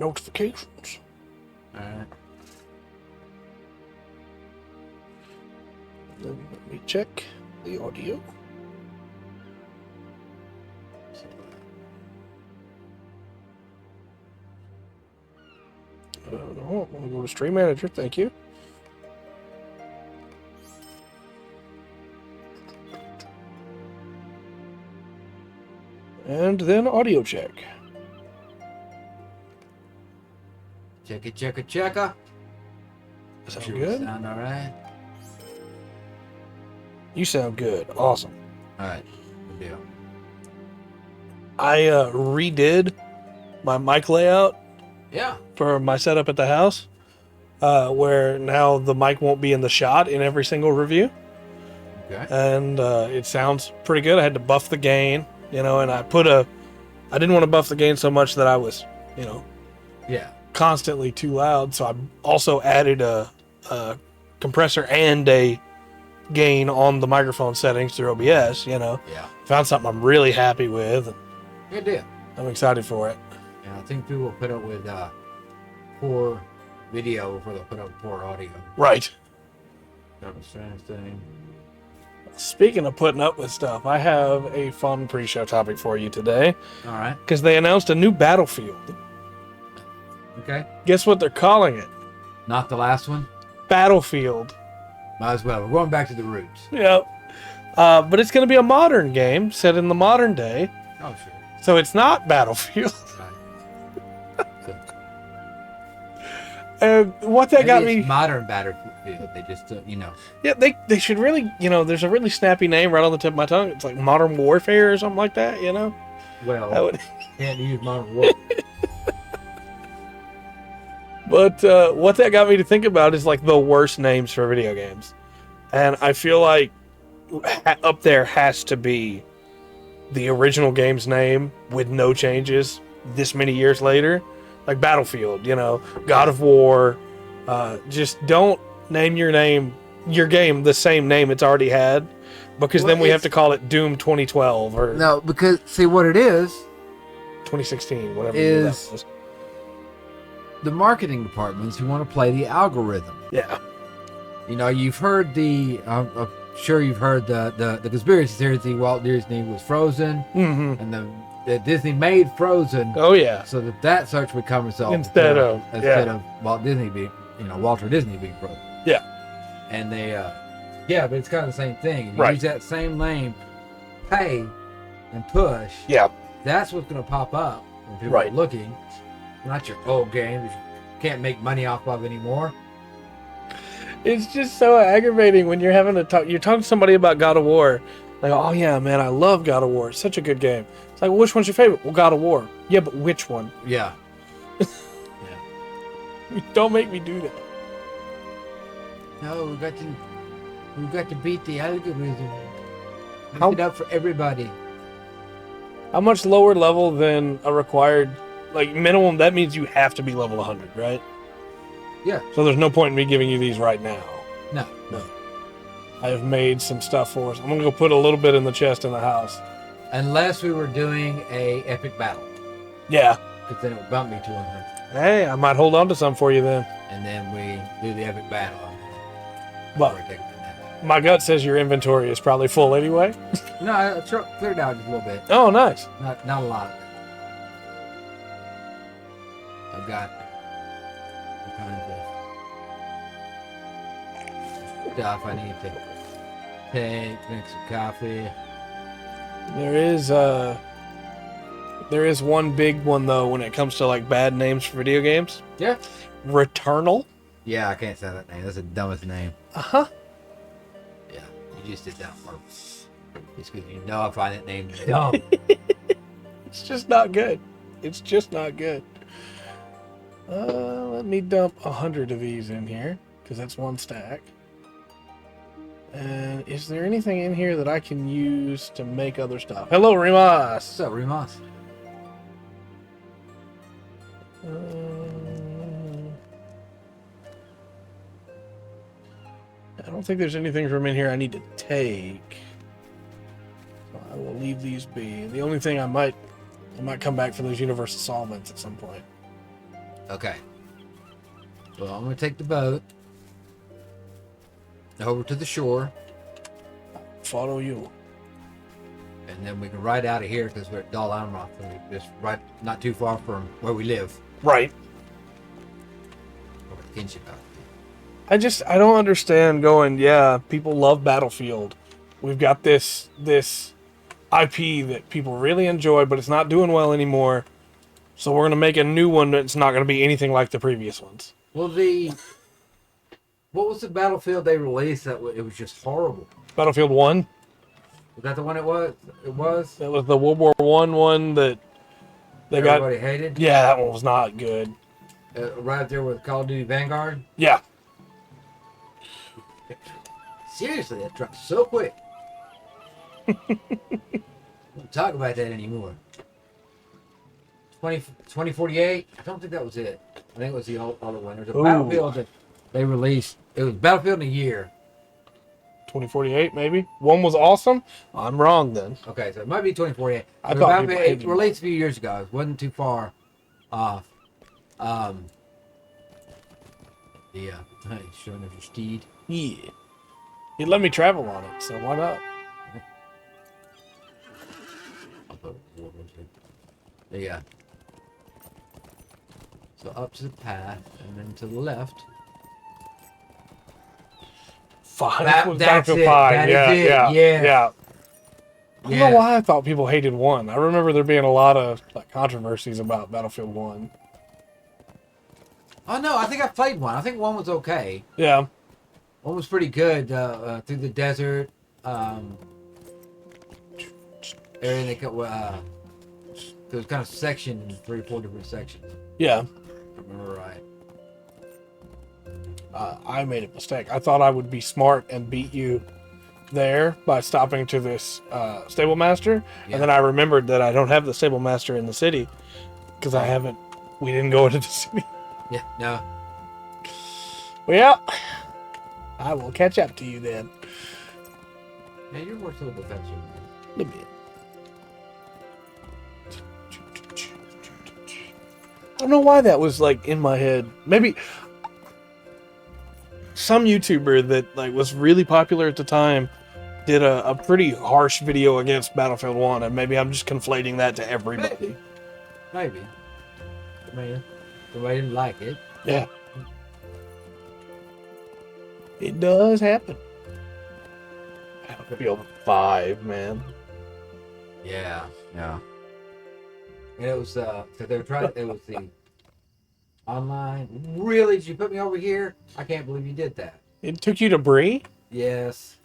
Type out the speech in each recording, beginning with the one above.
Notifications. All right. Then let me check the audio. No, I'm gonna go to Stream Manager. Thank you. And then audio check. Checker. Sound Sure good? Sound all right? You sound good. Awesome. All right. Good deal. I redid my mic layout Yeah. for my setup at the house, where now the mic won't be in the shot in every single review. Okay. And it sounds pretty good. I had to buff the gain, and I didn't want to buff the gain so much that I was, Yeah. constantly too loud. So I also added a compressor and a gain on the microphone settings through OBS, Yeah. Found something I'm really happy with, and Good deal. I'm excited for it. Yeah, I think people put up with poor video before they put up poor audio. Right. That was strange thing. Speaking of putting up with stuff, I have a fun pre-show topic for you today, All right. because they announced a new Battlefield. Okay. Guess what they're calling it? Not the last one. Battlefield. Might as well. We're going back to the roots. Yep. But it's going to be a modern game set in the modern day, Oh, sure. so it's not Battlefield. Right. So, What that got maybe me... it's modern Battlefield. They just, Yeah, they should really, there's a really snappy name right on the tip of my tongue. It's like Modern Warfare or something like that, Well, I would... can't use modern war. But what that got me to think about is like the worst names for video games. And I feel like up there has to be the original game's name with no changes this many years later. Like Battlefield, God of War. Just don't name your game the same name it's already had. Because Well, then we have to call it Doom 2012 or No, because, see, what it is 2016, whatever year that is was. the marketing departments who want to play the algorithm. Yeah. You've heard I'm sure you've heard the conspiracy theories that Walt Disney was frozen, Mm-hmm. and that Disney made Frozen Oh, yeah. so that search would come itself Instead of Walt Disney being, Walter Disney being frozen. Yeah. And they, but it's kind of the same thing. You Right. use that same name, pay, and push. Yeah. That's what's going to pop up when people Right. are looking. Not your old game that you can't make money off of anymore. It's just so aggravating when you're having to talk. You're talking to somebody about God of War. Like, oh yeah, man, I love God of War. It's such a good game. It's like, well, which one's your favorite? Well, God of War. Yeah, but which one? Yeah. Don't make me do that. No, we got to beat the algorithm. How- Lift it up for everybody. How much lower level than a required, like minimum? That means you have to be level 100, right? Yeah. So there's no point in me giving you these right now. No. I have made some stuff for us. I'm gonna go put a little bit in the chest in the house. Unless we were doing a epic battle, Yeah. because then it would bump me to 100. Hey, I might hold on to some for you then. And then we do the epic battle. Well, Or take it from there. my gut says your inventory is probably full anyway. No, I cleared out just a little bit. Oh, nice. Not a lot. I've got all kinds of stuff I need to take, drink some coffee. There is one big one though when it comes to like bad names for video games. Yeah. Returnal. Yeah, I can't say that name. That's the dumbest name. Uh-huh. Yeah, you just did that on purpose. Just because you know I find that name dumb. It's just not good. It's just not good. Let me dump 100 of these in here because that's one stack. And is there anything in here that I can use to make other stuff? Hello, Remas. What's up, Remas? I don't think there's anything from in here I need to take. So I will leave these be. The only thing I might come back for those universal solvents at some point. Okay. Well, I'm gonna take the boat over to the shore, Follow you. and then we can ride out of here because we're at Dol Amroth, and we're just right not too far from where we live. Right. Or with kinship out. I don't understand going, yeah, people love Battlefield. We've got this IP that people really enjoy, but it's not doing well anymore. So we're going to make a new one that's not going to be anything like the previous ones. Well, what was the Battlefield they released that it was just horrible? Battlefield 1. Was that the one it was? It was? That was the World War one that they Everybody hated? Yeah, that one was not good. Right there with Call of Duty Vanguard? Yeah. Seriously, that truck's so quick. Don't talk about that anymore. 2048? I don't think that was it. I think it was the other one. There's a Battlefield that they released. It was Battlefield in a year. 2048, maybe? One was awesome? I'm wrong then. Okay, so it might be 2048. I thought people it hated released a few years ago. It wasn't too far off. Yeah. Hey, showing off your steed. Yeah. He let me travel on it, so why not? Yeah. So up to the path, and then to the left. That's Battlefield it. 5. Yeah. Yeah. I don't know why I thought people hated 1. I remember there being a lot of controversies about Battlefield 1. Oh no, I think I played 1. I think 1 was okay. Yeah. 1 was pretty good. Through the desert. Area they got. It was kind of sectioned in 3 or 4 different sections. Yeah. If I remember right. I made a mistake. I thought I would be smart and beat you there by stopping to this stable master, and then I remembered that I don't have the stable master in the city because we didn't go into the city. Yeah, no. Well, I will catch up to you then. Man, you're more so defensive. A little bit. I don't know why that was in my head. Maybe some YouTuber that was really popular at the time did a pretty harsh video against Battlefield 1, and maybe I'm just conflating that to everybody. Maybe. Man, somebody didn't like it. Yeah. It does happen. Battlefield 5, man. Yeah. Yeah. And it was so they were trying. It was the online. Really? Did you put me over here? I can't believe you did that. It took you to Bree? Yes.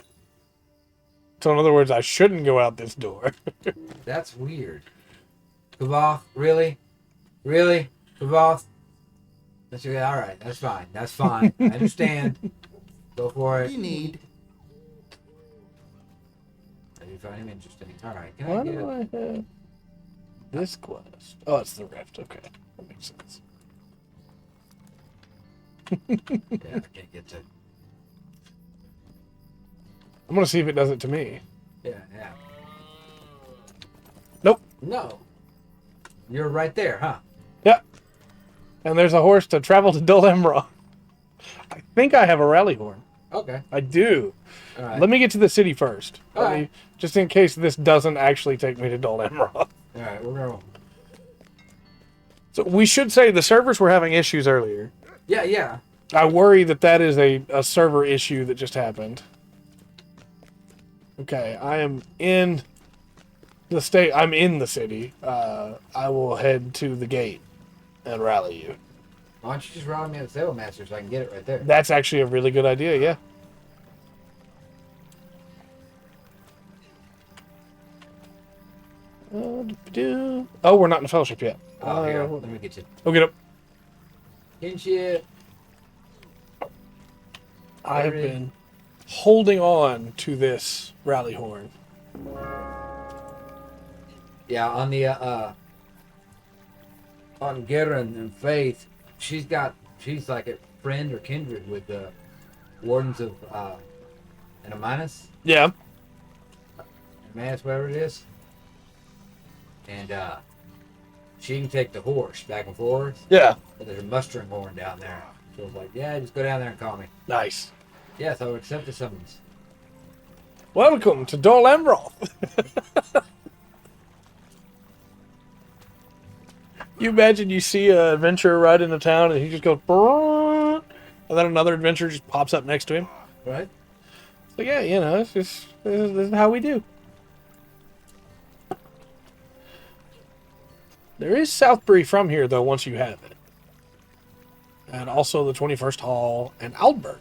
So in other words, I shouldn't go out this door. That's weird. Kavoth? Really? Really? Kavoth? That's okay. All right. That's fine. That's fine. I understand. Go for it. You need. I do find him interesting. All right. Why do I have this quest? Oh, it's the rift. Okay. That makes sense. Yeah, I can't get to. I'm going to see if it does it to me. Yeah, yeah. Nope. No. You're right there, huh? Yep. And there's a horse to travel to Dol Amroth. I think I have a rally horn. Okay. I do. All right. Let me get to the city first. All right. Just in case this doesn't actually take me to Dol Amroth. All right, we're going. So we should say the servers were having issues earlier. Yeah, yeah. I worry that is a server issue that just happened. Okay, I am in the state. I'm in the city. I will head to the gate and rally you. Why don't you just rally me at the Stable Master so I can get it right there? That's actually a really good idea, yeah. Oh, we're not in the fellowship yet. Oh, here. Let me get you. Go get up. Kinship. I've been holding on to this rally horn. Yeah, on the on Garen and Faith, she's like a friend or kindred with the Wardens of Anamanus. Yeah. Anamanus, whatever it is. And she can take the horse back and forth. Yeah. But there's a mustering horn down there. So it's like, yeah, just go down there and call me. Nice. Yes, I will accept the summons. Welcome to Dol Amroth. You imagine you see an adventurer ride into town and he just goes, "Brrrr," and then another adventurer just pops up next to him. Right? So yeah, you know, it's just this is how we do. There is Southbury from here though. Once you have it, and also the 21st Hall and Aldburg,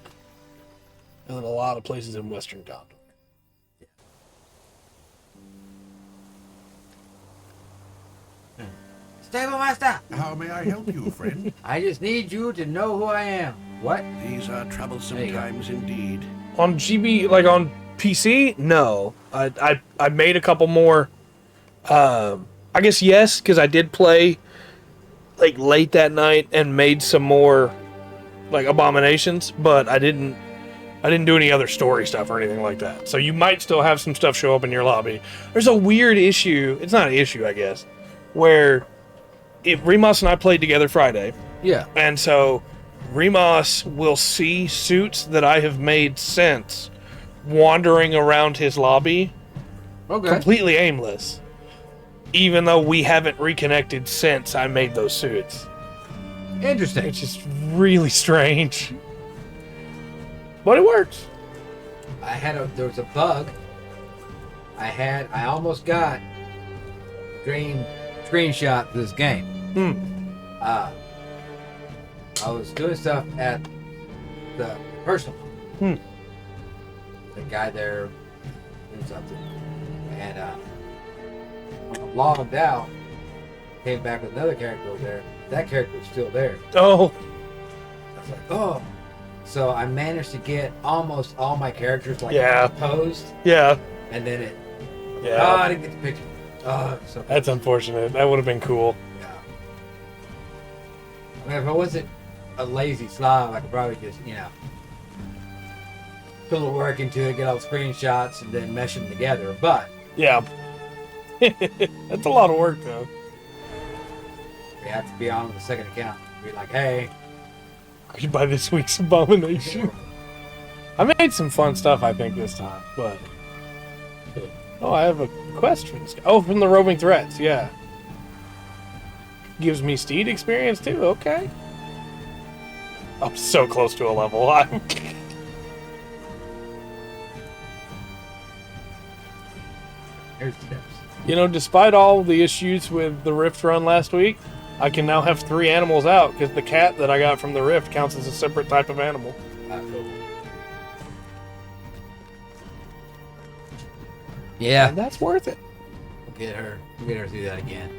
and then a lot of places in Western Gondor. Stable master! How may I help you, friend? I just need you to know who I am. What? These are troublesome There you go. times indeed. On GB, like on PC, no. I made a couple more. I guess yes, because I did play like late that night and made some more like abominations, but I didn't do any other story stuff or anything like that. So you might still have some stuff show up in your lobby. There's a weird issue. It's not an issue, I guess, where Remus and I played together Friday. Yeah. And so Remus will see suits that I have made since wandering around his lobby Okay. completely aimless, even though we haven't reconnected since I made those suits. Interesting. It's just really strange. But it works. There was a bug. I almost got screenshot for this game. I was doing stuff at the personal. The guy there doing something. And when I logged out, came back with another character over there. That character was still there. Oh, I was like, oh. So I managed to get almost all my characters Yeah. posed. yeah. And then it. Yeah. Oh, I didn't get the picture. Oh, so That's unfortunate. That would have been cool. yeah. I mean, if I wasn't a lazy slob, I could probably just, put a little work into it, get all the screenshots, and then mesh them together. But Yeah. That's a lot of work, though. we have to be on with the second account. Be like, hey, You buy this week's abomination. I made some fun stuff, I think, this time, but. Oh, I have a quest from this guy. Oh, from the Roving Threats, yeah. Gives me steed experience, too, okay. I'm so close to a level. here's the tips. You know, despite all the issues with the Rift run last week, I can now have 3 animals out, because the cat that I got from the Rift counts as a separate type of animal. Cool. Yeah, And that's worth it. we'll get her through that again.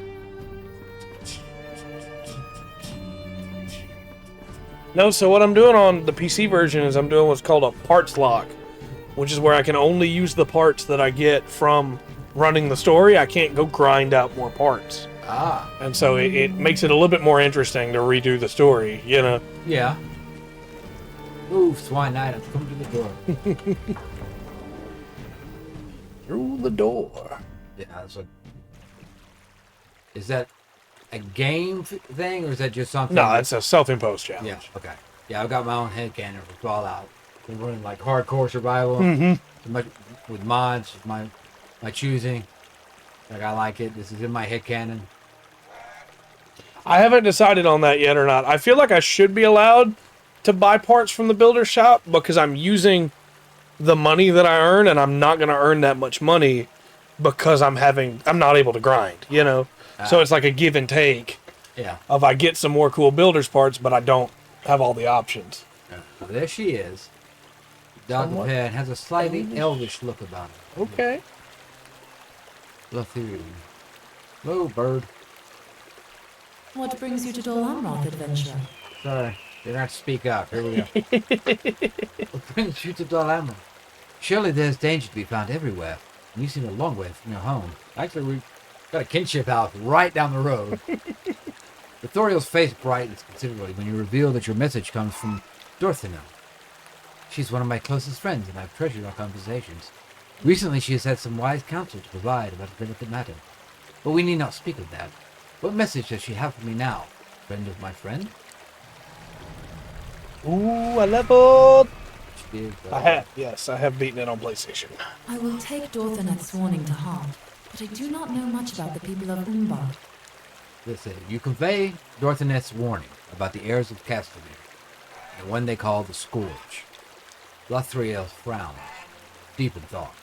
No, so what I'm doing on the PC version is I'm doing what's called a parts lock, which is where I can only use the parts that I get from running the story. I can't go grind out more parts. Ah, And so it makes it a little bit more interesting to redo the story, you know? yeah. Ooh, Swine Knight, I'm coming to the door. Through the door. Yeah, that's what. Is that a game thing, or is that just something? No, it's a self-imposed challenge. Yeah, okay. Yeah, I've got my own headcanon for Fallout. Been running like hardcore survival with mods, of my choosing. Like, I like it. This is in my headcanon. I haven't decided on that yet or not. I feel like I should be allowed to buy parts from the builder shop because I'm using the money that I earn, and I'm not going to earn that much money because I'm not able to grind, you know? So it's like a give and take Yeah. of I get some more cool builder's parts, but I don't have all the options. Well, there she is. Dog Somewhat Pen has a slightly elvish look about her. Okay. Lotru. Hello, bird. What brings you to Dol Amroth, adventurer? Sorry, didn't have to speak up. Here we go. What brings you to Dol Amroth? Surely there's danger to be found everywhere, and you seem a long way from your home. Actually, we've got a kinship house right down the road. Ithoriel's face brightens considerably when you reveal that your message comes from Dorthina. She's one of my closest friends, and I've treasured our conversations. Recently, she has had some wise counsel to provide about a delicate matter, but we need not speak of that. What message does she have for me now, friend of my friend? Ooh, I leveled. She is, Yes, I have beaten it on PlayStation. I will take Dorthaneth's warning to heart, but I do not know much about the people of Umbard. Listen, you convey Dorthaneth's warning about the heirs of Castamere, the one they call the Scourge. Lothriel frowned, deep in thought.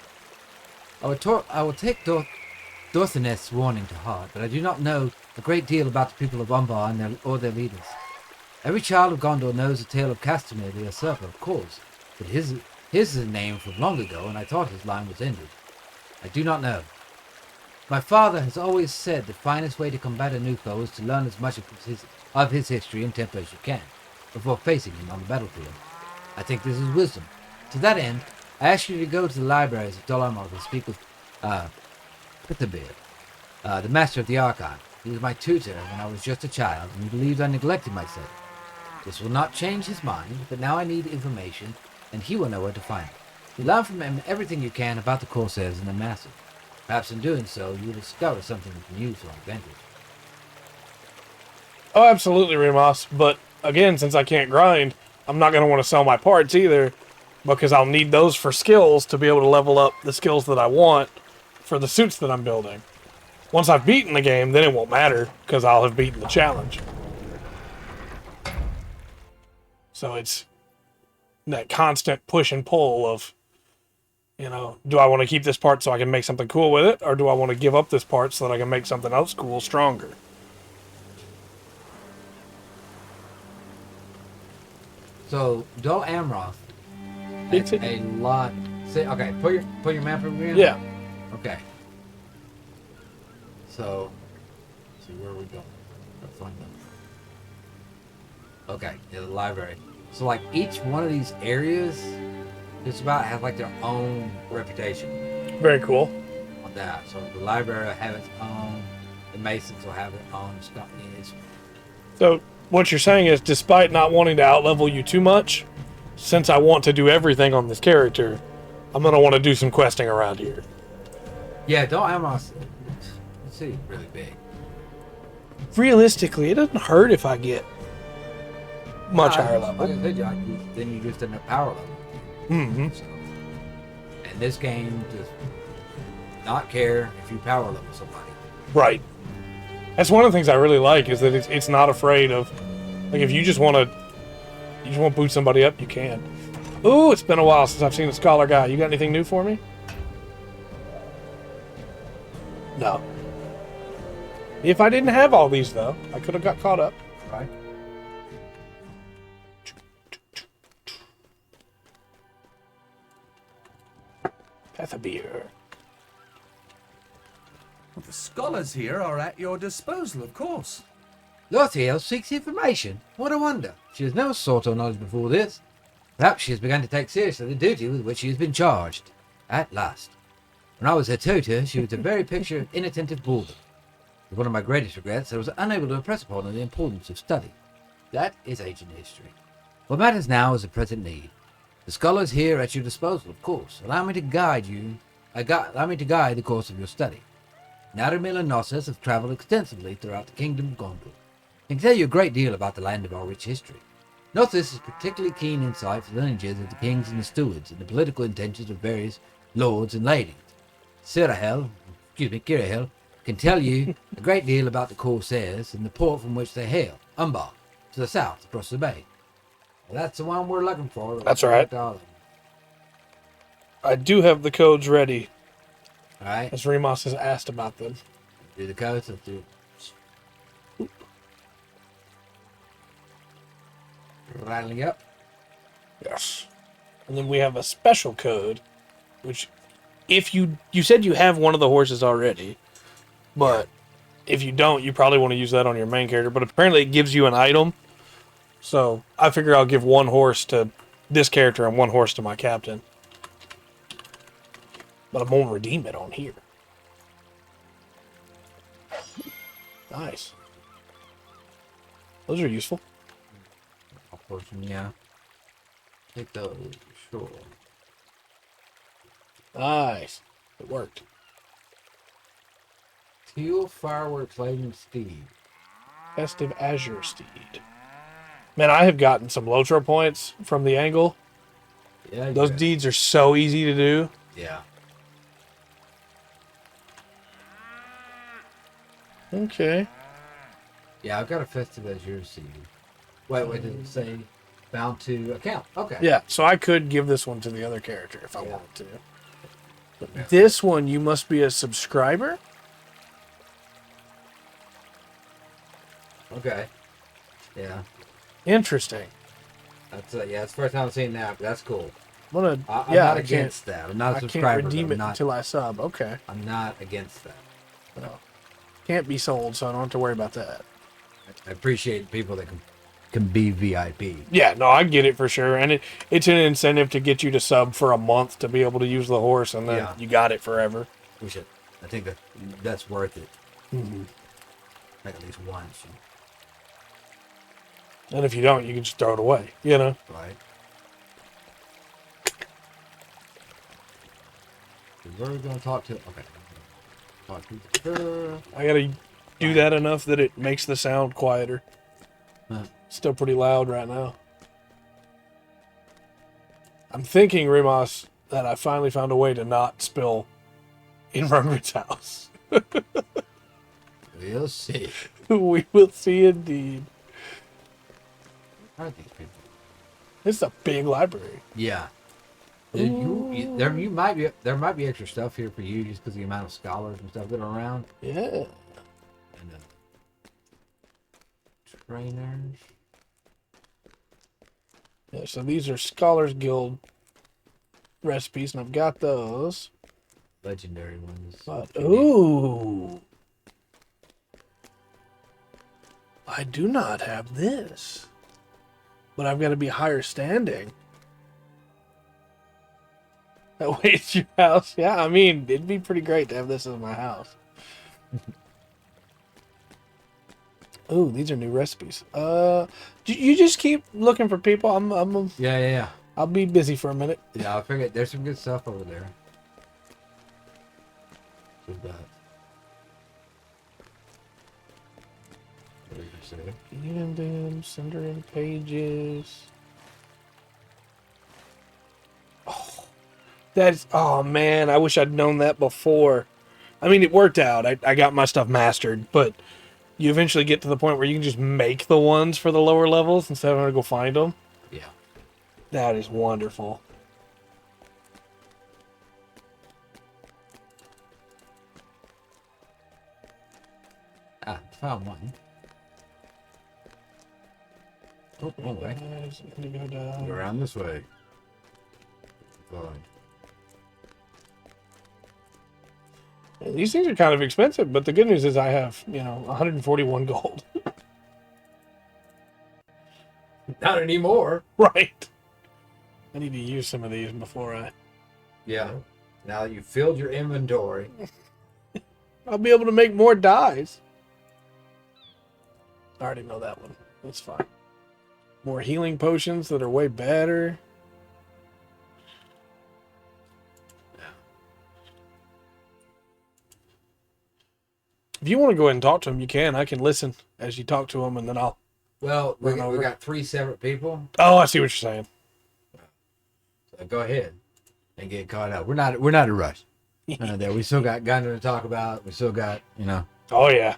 I will take Dorthaneth's warning to heart, but I do not know a great deal about the people of Umbar or their leaders. Every child of Gondor knows the tale of Castamere the Usurper, of course, but his is a name from long ago, and I thought his line was ended. I do not know. My father has always said the finest way to combat a new foe is to learn as much of his history and temper as you can, before facing him on the battlefield. I think this is wisdom. To that end, I ask you to go to the libraries of Dol Amroth and speak with Pitherbeard, the master of the archive. He was my tutor when I was just a child, and he believes I neglected my study. This will not change his mind, but now I need information, and he will know where to find it. Learn from him everything you can about the Corsairs and their master. Perhaps in doing so, you will discover something you can use to our advantage. Oh, absolutely, Remus. But again, since I can't grind, I'm not going to want to sell my parts either, because I'll need those for skills to be able to level up the skills that I want for the suits that I'm building. Once I've beaten the game, then it won't matter, because I'll have beaten the challenge. So it's that constant push and pull of, do I want to keep this part so I can make something cool with it, or do I want to give up this part so that I can make something else cool stronger? So, Dol Amroth has a lot... Okay, put your map over here? Yeah. Okay. So, let's see, where are we going? Let's find them. Okay, yeah, the library. So, like, each one of these areas just about have, like, their own reputation. Very cool. On that. So, the library will have its own. The Masons will have their own stuff. So, what you're saying is, despite not wanting to outlevel you too much, since I want to do everything on this character, I'm going to want to do some questing around here. Yeah, Dol Amroth, let's see, really big. Realistically, it doesn't hurt if I get much higher level. Like I said, then you just end up power level. Mm-hmm. So, and this game does not care if you power level somebody. Right. That's one of the things I really like, is that it's not afraid of, like, if you just want to boot somebody up, you can. Ooh, it's been a while since I've seen a scholar guy. You got anything new for me? No. If I didn't have all these, though, I could have got caught up. Right. Pethabeer. The scholars here are at your disposal, of course. Lothriel seeks information. What a wonder. She has never sought our knowledge before this. Perhaps she has begun to take seriously the duty with which she has been charged. At last. When I was her tutor, she was the very picture of inattentive boredom. With one of my greatest regrets, I was unable to impress upon her the importance of study. That is ancient history. What matters now is the present need. The scholars here are at your disposal, of course. Allow me to guide the course of your study. Naramil and Nossos have traveled extensively throughout the kingdom of Gondor, and can tell you a great deal about the land of our rich history. Nossos has particularly keen insight for the lineages of the kings and the stewards, and the political intentions of various lords and ladies. Kirahel can tell you a great deal about the Corsairs and the port from which they hail, Umbar, to the south, across the bay. Well, that's the one we're looking for. That's right. I do have the codes ready, All right. as Remus has asked about them. Do the codes. Let's do it. Rattling up. Yes. And then we have a special code, which, if you said you have one of the horses already, but if you don't, you probably want to use that on your main character. But apparently it gives you an item. So I figure I'll give one horse to this character and one horse to my captain. But I'm going to redeem it on here. Nice. Those are useful. Yeah. Take those, sure. Nice. It worked. Teal fireworks lighting steed. Festive Azure Steed. Man, I have gotten some LOTRO points from the angle. Yeah, Those good. deeds are so easy to do. Yeah. Okay. Yeah, I've got a festive as your seed. Wait, did it say bound to account? Okay. Yeah, so I could give this one to the other character if I Yeah. wanted to. But Yeah. this one, you must be a subscriber? Okay. Yeah. Interesting. That's it's the first time I've seen that, but that's cool. I'm gonna, I'm yeah, not I against that. I'm not a can't subscriber. redeem but it until I sub. Okay. I'm not against that. Well, can't be sold, so I don't have to worry about that. I appreciate people that can be VIP. Yeah, no, I get it for sure. And it's an incentive to get you to sub for a month to be able to use the horse, and then Yeah. you got it forever. I think that's worth it. Mm-hmm. Like at least once, And if you don't, you can just throw it away, you know? right? We're going to talk to. Okay. Talk to her. I gotta do that enough that it makes the sound quieter. Huh. Still pretty loud right now. I'm thinking, Rimas, that I finally found a way to not spill in Rungrit's house. We'll see. We will see indeed. How are these people? This is a big library. Yeah. There might be extra stuff here for you just because of the amount of scholars and stuff that are around. Yeah. And trainers. Yeah, so these are Scholars Guild recipes, and I've got those. Legendary ones. But, ooh. I do not have this. But I've got to be higher standing. That way it's your house. Yeah, I mean, it'd be pretty great to have this as my house. Ooh, these are new recipes. You just keep looking for people. Yeah. I'll be busy for a minute. Yeah, I figured there's some good stuff over there. What's that? What did you say? Even them, Cinder and Pages. Oh man, I wish I'd known that before. I mean, it worked out. I got my stuff mastered, but you eventually get to the point where you can just make the ones for the lower levels instead of having to go find them. Yeah. That is wonderful. Found one. Oh, wrong way. Go around this way. Fine. These things are kind of expensive, but the good news is I have, 141 gold. Not anymore. Right. I need to use some of these before Yeah. Now that you've filled your inventory. I'll be able to make more dyes. I already know that one. That's fine. More healing potions that are way better. If you want to go ahead and talk to him, you can. I can listen as you talk to him, and then I'll... Well, we Run over. got 3 separate people. Oh, I see what you're saying. So go ahead and get caught up. We're not in a rush. There, we still got Gunner to talk about. We still got, Oh, yeah.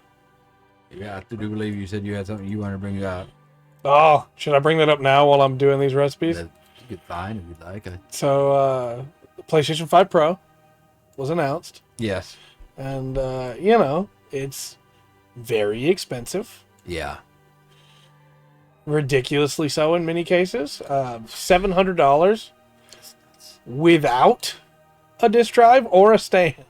Yeah, I do believe you said you had something you want to bring up. Oh, should I bring that up now while I'm doing these recipes? You could find if you'd like. So, the PlayStation 5 Pro was announced. Yes. And, it's very expensive. Yeah. Ridiculously so in many cases. $700 without a disk drive or a stand.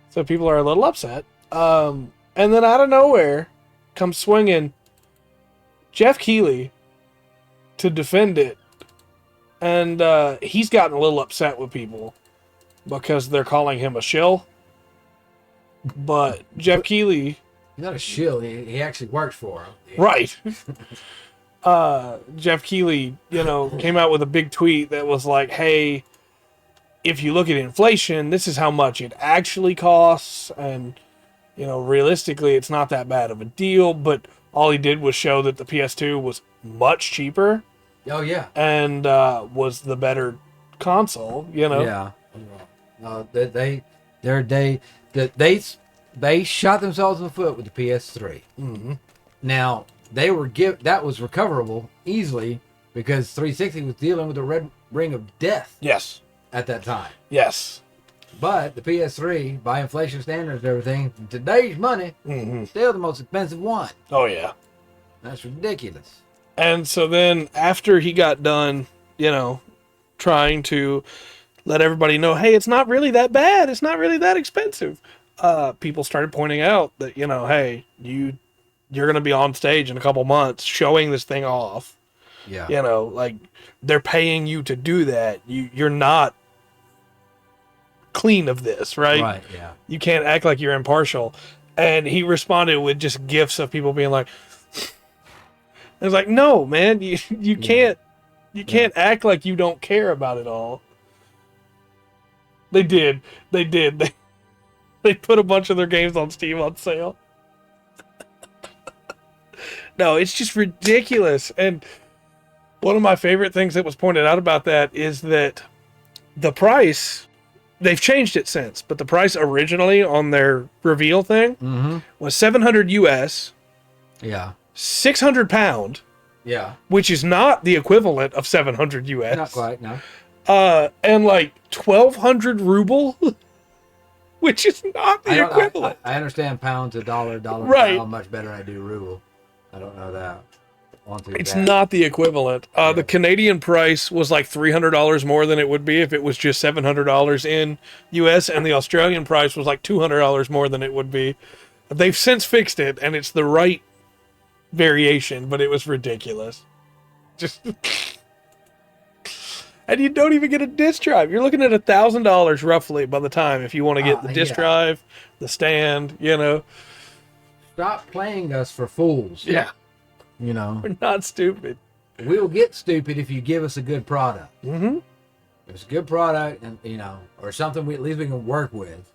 So people are a little upset. And then out of nowhere comes swinging Jeff Keighley to defend it. And he's gotten a little upset with people because they're calling him a shill. But Jeff Keighley... He's not a shill. He actually works for him. Right. Jeff Keighley, came out with a big tweet that was like, hey, if you look at inflation, this is how much it actually costs, and realistically, it's not that bad of a deal. But all he did was show that the PS2 was much cheaper Oh yeah. and was the better console. Yeah. They shot themselves in the foot with the PS3. Mm-hmm. Now that was recoverable easily because 360 was dealing with the red ring of death Yes. at that time. Yes. But the PS3, by inflation standards and everything, today's money, Mm-hmm. still the most expensive one. Oh yeah. That's ridiculous. And so then after he got done, trying to let everybody know, hey, it's not really that bad. It's not really that expensive. People started pointing out that, hey, you're going to be on stage in a couple months showing this thing off. Yeah. Like they're paying you to do that. You're not clean of this, right? Right, yeah. You can't act like you're impartial. And he responded with just gifs of people being like, I was like, no, man, you can't act like you don't care about it all. They did. They put a bunch of their games on Steam on sale. No, it's just ridiculous. And one of my favorite things that was pointed out about that is that the price, they've changed it since, but the price originally on their reveal thing was $700 US. Yeah. £600, Yeah. which is not the equivalent of $700 US. Not quite, no. And like 1,200 ruble, which is not the equivalent. I understand pound to dollar, Right. how much better I do ruble. I don't know that. It's not the equivalent. The Canadian price was like $300 more than it would be if it was just $700 in US, and the Australian price was like $200 more than it would be. They've since fixed it, and it's the right variation, but it was ridiculous. Just and you don't even get a disc drive. You're looking at $1,000 roughly by the time if you want to get the disc drive, the stand. Stop playing us for fools. Yeah, We're not stupid. We'll get stupid if you give us a good product. Mm-hmm. If it's a good product, and or something at least we can work with.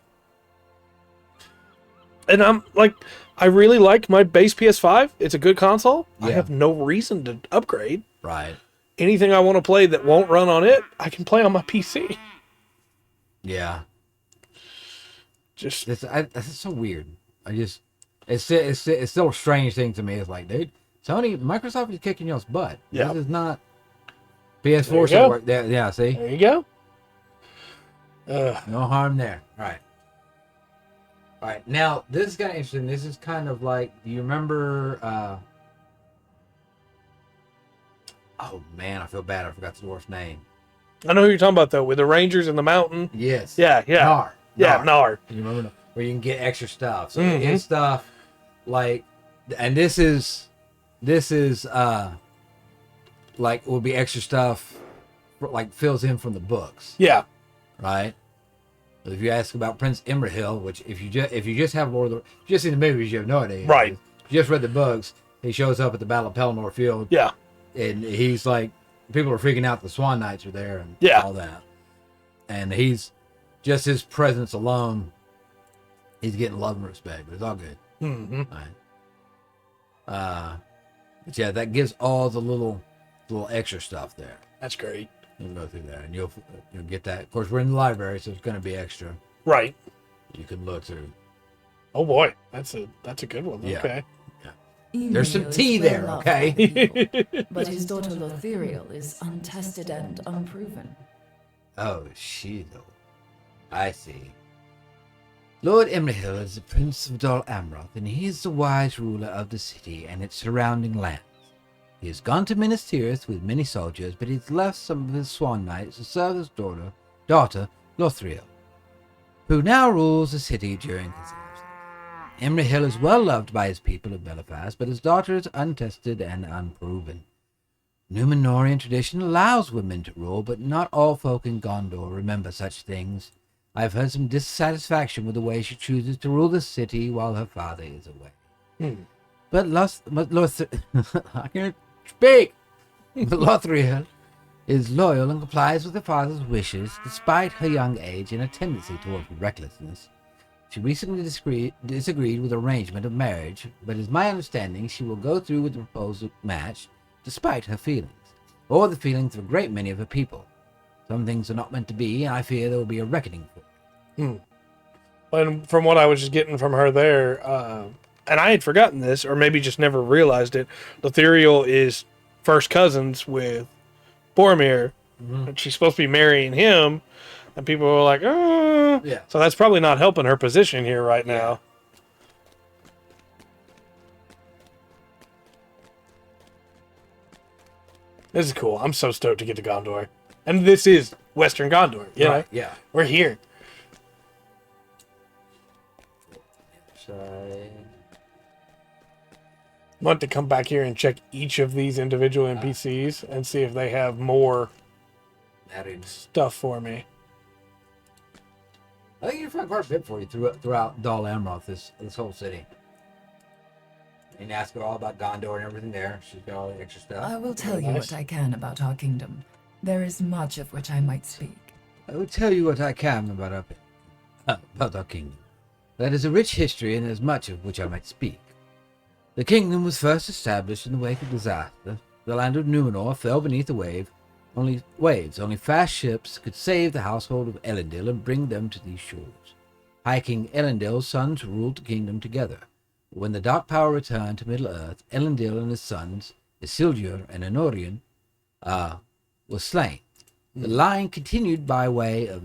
And I really like my base PS5. It's a good console. I Yeah. have no reason to upgrade. Right. Anything I want to play that won't run on it, I can play on my PC. Yeah. Just That's so weird. It's still a strange thing to me. It's like, dude, Microsoft is kicking y'all's butt. Yeah. This is not There PS4 you still go. work. Yeah, see? there you go. No harm there. All right. Now, this is kind of interesting. This is kind of like, do you remember... oh, man, I feel bad. I forgot the dwarf's name. I know who you're talking about though, with the Rangers in the mountain. Yes. Yeah. Nar. Yeah, Nard. You remember where you can get extra stuff. So Mhm. it's stuff like, and this is like will be extra stuff like fills in from the books, Yeah. right? But if you ask about Prince Imrahil, which if you just have Lord of the, just seen the movies, you have no idea. Right. If you just read the books, he shows up at the Battle of Pelennor Field, Yeah. and he's like, people are freaking out. The Swan Knights are there, and Yeah. all that, and he's just his presence alone. He's getting love and respect, but it's all good. Mm-hmm. Right. But yeah, that gives all the little extra stuff there. That's great. You'll go through there, and you'll get that. Of course, we're in the library, so it's going to be extra. Right. You can look through. Oh boy, that's a good one. Yeah. Okay. There's some Emil is tea well there, loved by okay? people, but his daughter Lothiriel is untested and unproven. Oh, she though. I see. Lord Imrahil is the Prince of Dol Amroth, and he is the wise ruler of the city and its surrounding lands. He has gone to Minas Tirith with many soldiers, but he's left some of his swan knights to serve his daughter Lothiriel, who now rules the city during his absence. Imrahil is well loved by his people of Belfast, but his daughter is untested and unproven. Numenorian tradition allows women to rule, but not all folk in Gondor remember such things. I have heard some dissatisfaction with the way she chooses to rule the city while her father is away. But I can't speak. But Lothriel is loyal and complies with her father's wishes despite her young age and a tendency toward recklessness. She recently disagreed with the arrangement of marriage, but it's my understanding she will go through with the proposed match despite her feelings, or the feelings of a great many of her people. Some things are not meant to be, and I fear there will be a reckoning for it. And from what I was just getting from her there, and I had forgotten this, or maybe just never realized it, Lothariel is first cousins with Boromir, and she's supposed to be marrying him, and people were like, oh. Yeah. So that's probably not helping her position here right now. This is cool. I'm so stoked to get to Gondor. And this is Western Gondor, you know? Yeah. We're here. Side. I want to come back here and check each of these individual NPCs and see if they have more stuff for me. I think you find quite a bit for you throughout Dol Amroth, this whole city. And ask her all about Gondor and everything there. She's got all the extra stuff. I will tell you Nice. what I can about our kingdom. There is much of which I might speak. I will tell you what I can about our kingdom. That is a rich history, and there's much of which I might speak. The kingdom was first established in the wake of disaster. The land of Numenor fell beneath the waves. Only fast ships could save the household of Elendil and bring them to these shores. High King Elendil's sons ruled the kingdom together. When the Dark Power returned to Middle-earth, Elendil and his sons, Isildur and Anorion, were slain. The line continued by way of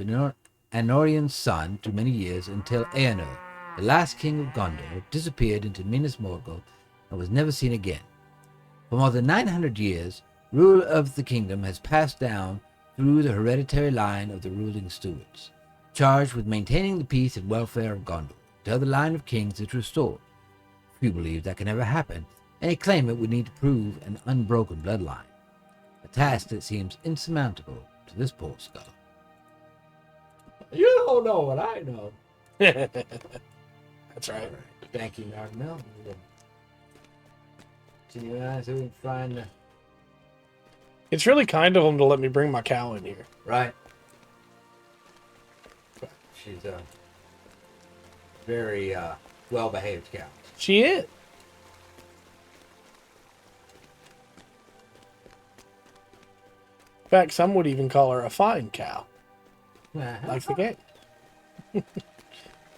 Anorion's son through many years until Eanor, the last king of Gondor, disappeared into Minas Morgul and was never seen again. For more than 900 years, rule of the kingdom has passed down through the hereditary line of the ruling stewards, charged with maintaining the peace and welfare of Gondor, until the line of kings is restored. Few believe that can ever happen. Any claimant would need to prove an unbroken bloodline, a task that seems insurmountable to this poor skull. You don't know what I know. That's right. Thank you, Mel. Continue on so we can find It's really kind of them to let me bring my cow in here. right. She's a very well-behaved cow. She is. In fact, some would even call her a fine cow. Like the game.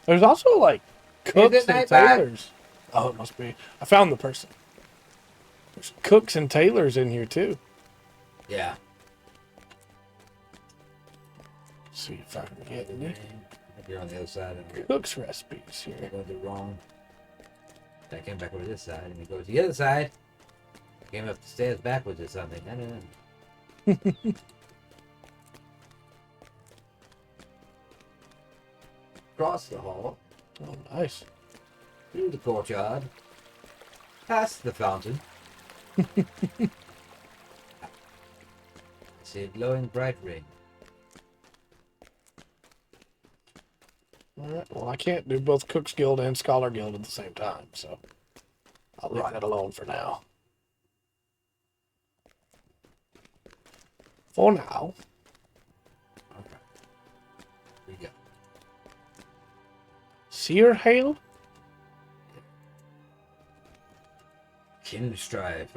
There's also like cooks and tailors. Oh, it must be. I found the person. There's cooks and tailors in here too. Yeah. Let's see if I can get any You're on the other side of it. cooks recipes I here. went the wrong. I came back over this side, and you go to the other side. Came up the stairs backwards or something. I don't know. Across the hall, Oh, nice. through the courtyard, past the fountain. See a glowing bright ring. All right. Well, I can't do both Cooks Guild and Scholar Guild at the same time, so I'll leave that alone for now. For now. Okay. Here we go. Seer Hail? Kinstrife.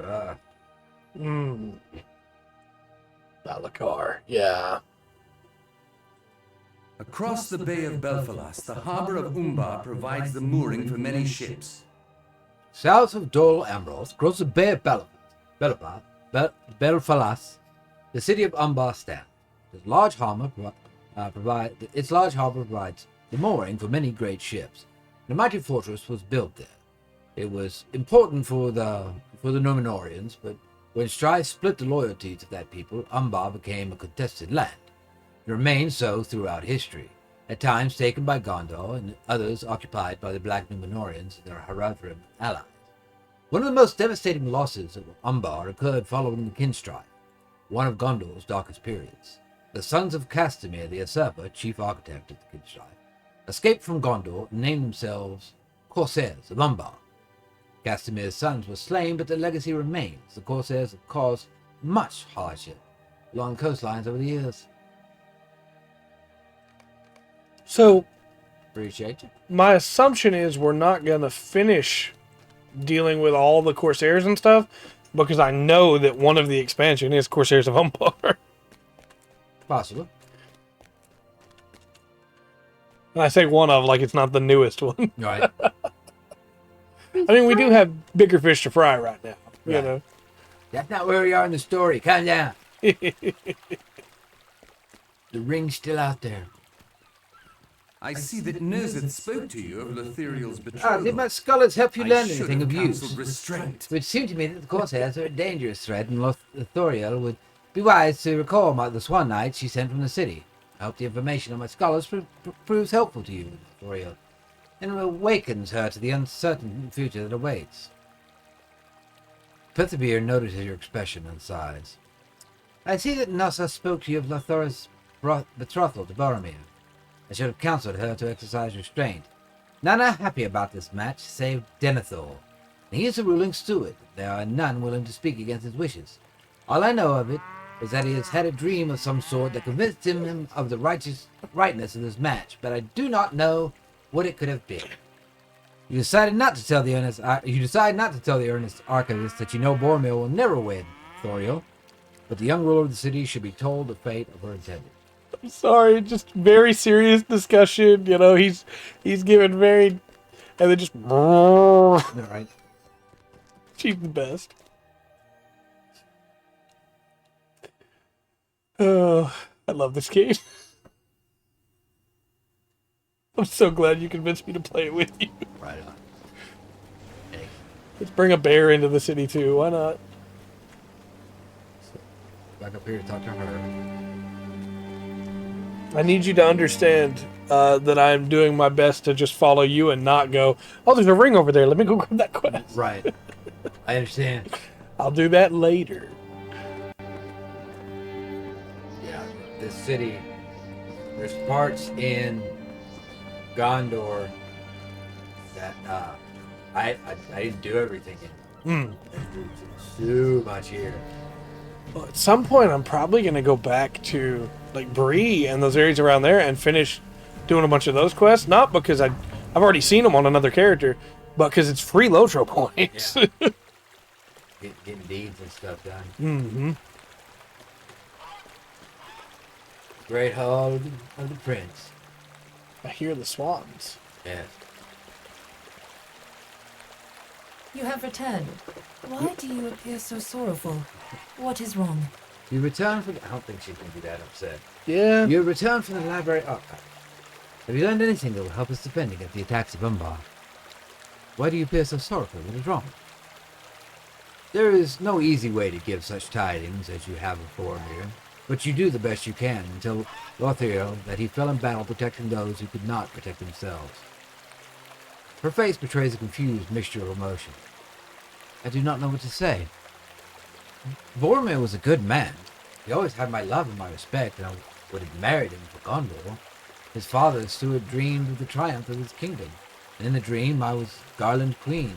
Balakar. Yeah. Across the Bay of Belfalas, the harbor of Umbar provides the mooring for many ships. South of Dol Amroth, across the Bay of Belfalas, the city of Umbar stands. Its large harbor provides the mooring for many great ships. The mighty fortress was built there. It was important for the Númenóreans, but when strife split the loyalties of that people, Umbar became a contested land. It remained so throughout history, at times taken by Gondor and others occupied by the Black Númenóreans and their Haradrim allies. One of the most devastating losses of Umbar occurred following the Kinstrife, one of Gondor's darkest periods. The sons of Castamir the Usurper, chief architect of the Kinstrife, escaped from Gondor and named themselves Corsairs of Umbar. Castamir's sons were slain, but their legacy remains. The Corsairs have caused much hardship along coastlines over the years. So Appreciate you. my assumption is we're not gonna finish dealing with all the Corsairs and stuff because I know that one of the expansion is Corsairs of Umbar. Possible. And I say one of like it's not the newest one. Right. I mean, we do have bigger fish to fry right now. You Right. know. That's not where we are in the story. Calm down. The ring's still out there. I see that Nerzet spoke to you of Lothariel's Did betrothal. my scholars help you I learn should anything have of counseled use? restraint. It would seem to me that the Corsairs are a dangerous threat, and Lothariel would be wise to recall the Swan Knights she sent from the city. I hope the information on my scholars proves helpful to you, Lothariel, and awakens her to the uncertain future that awaits. Pithabeer noted your expression and sighs. I see that Nassa spoke to you of Lothariel's betrothal to Boromir. I should have counseled her to exercise restraint. None are happy about this match, save Denethor. He is a ruling steward. There are none willing to speak against his wishes. All I know of it is that he has had a dream of some sort that convinced him of the rightness of this match, but I do not know what it could have been. You decided not to tell the earnest archivist that you know Boromir will never wed Thoriel, but the young ruler of the city should be told the fate of her intended. I'm sorry, just very serious discussion. You know, he's given very, and then just. All right. She's the best. Oh, I love this game. I'm so glad you convinced me to play it with you. Right on. Hey. Let's bring a bear into the city too. Why not? Back up here to talk to her. I need you to understand that I'm doing my best to just follow you and not go, oh, there's a ring over there. Let me go grab that quest. Right. I understand. I'll do that later. Yeah, this city, there's parts in Gondor that I didn't do everything in. Too much here. Well, at some point, I'm probably going to go back to like Bree and those areas around there and finish doing a bunch of those quests. Not because I've already seen them on another character, but because it's free LOTRO points. Yeah. Getting deeds and stuff done. Mm-hmm. Great Hall of the Prince. I hear the swans. Yes. You have returned. Why do you appear so sorrowful? What is wrong? You return from... I don't think she's going to be that upset. Yeah. You return from the library archive. Have you learned anything that will help us defend against the attacks of Umbar? Why do you appear so sorrowful? What is wrong? There is no easy way to give such tidings as you have of Boromir, but you do the best you can until Lothariel that he fell in battle protecting those who could not protect themselves. Her face betrays a confused mixture of emotion. I do not know what to say. Boromir was a good man. He always had my love and my respect, and I would have married him for Gondor. His father, Stuart, dreamed of the triumph of his kingdom, and in the dream I was Garland Queen,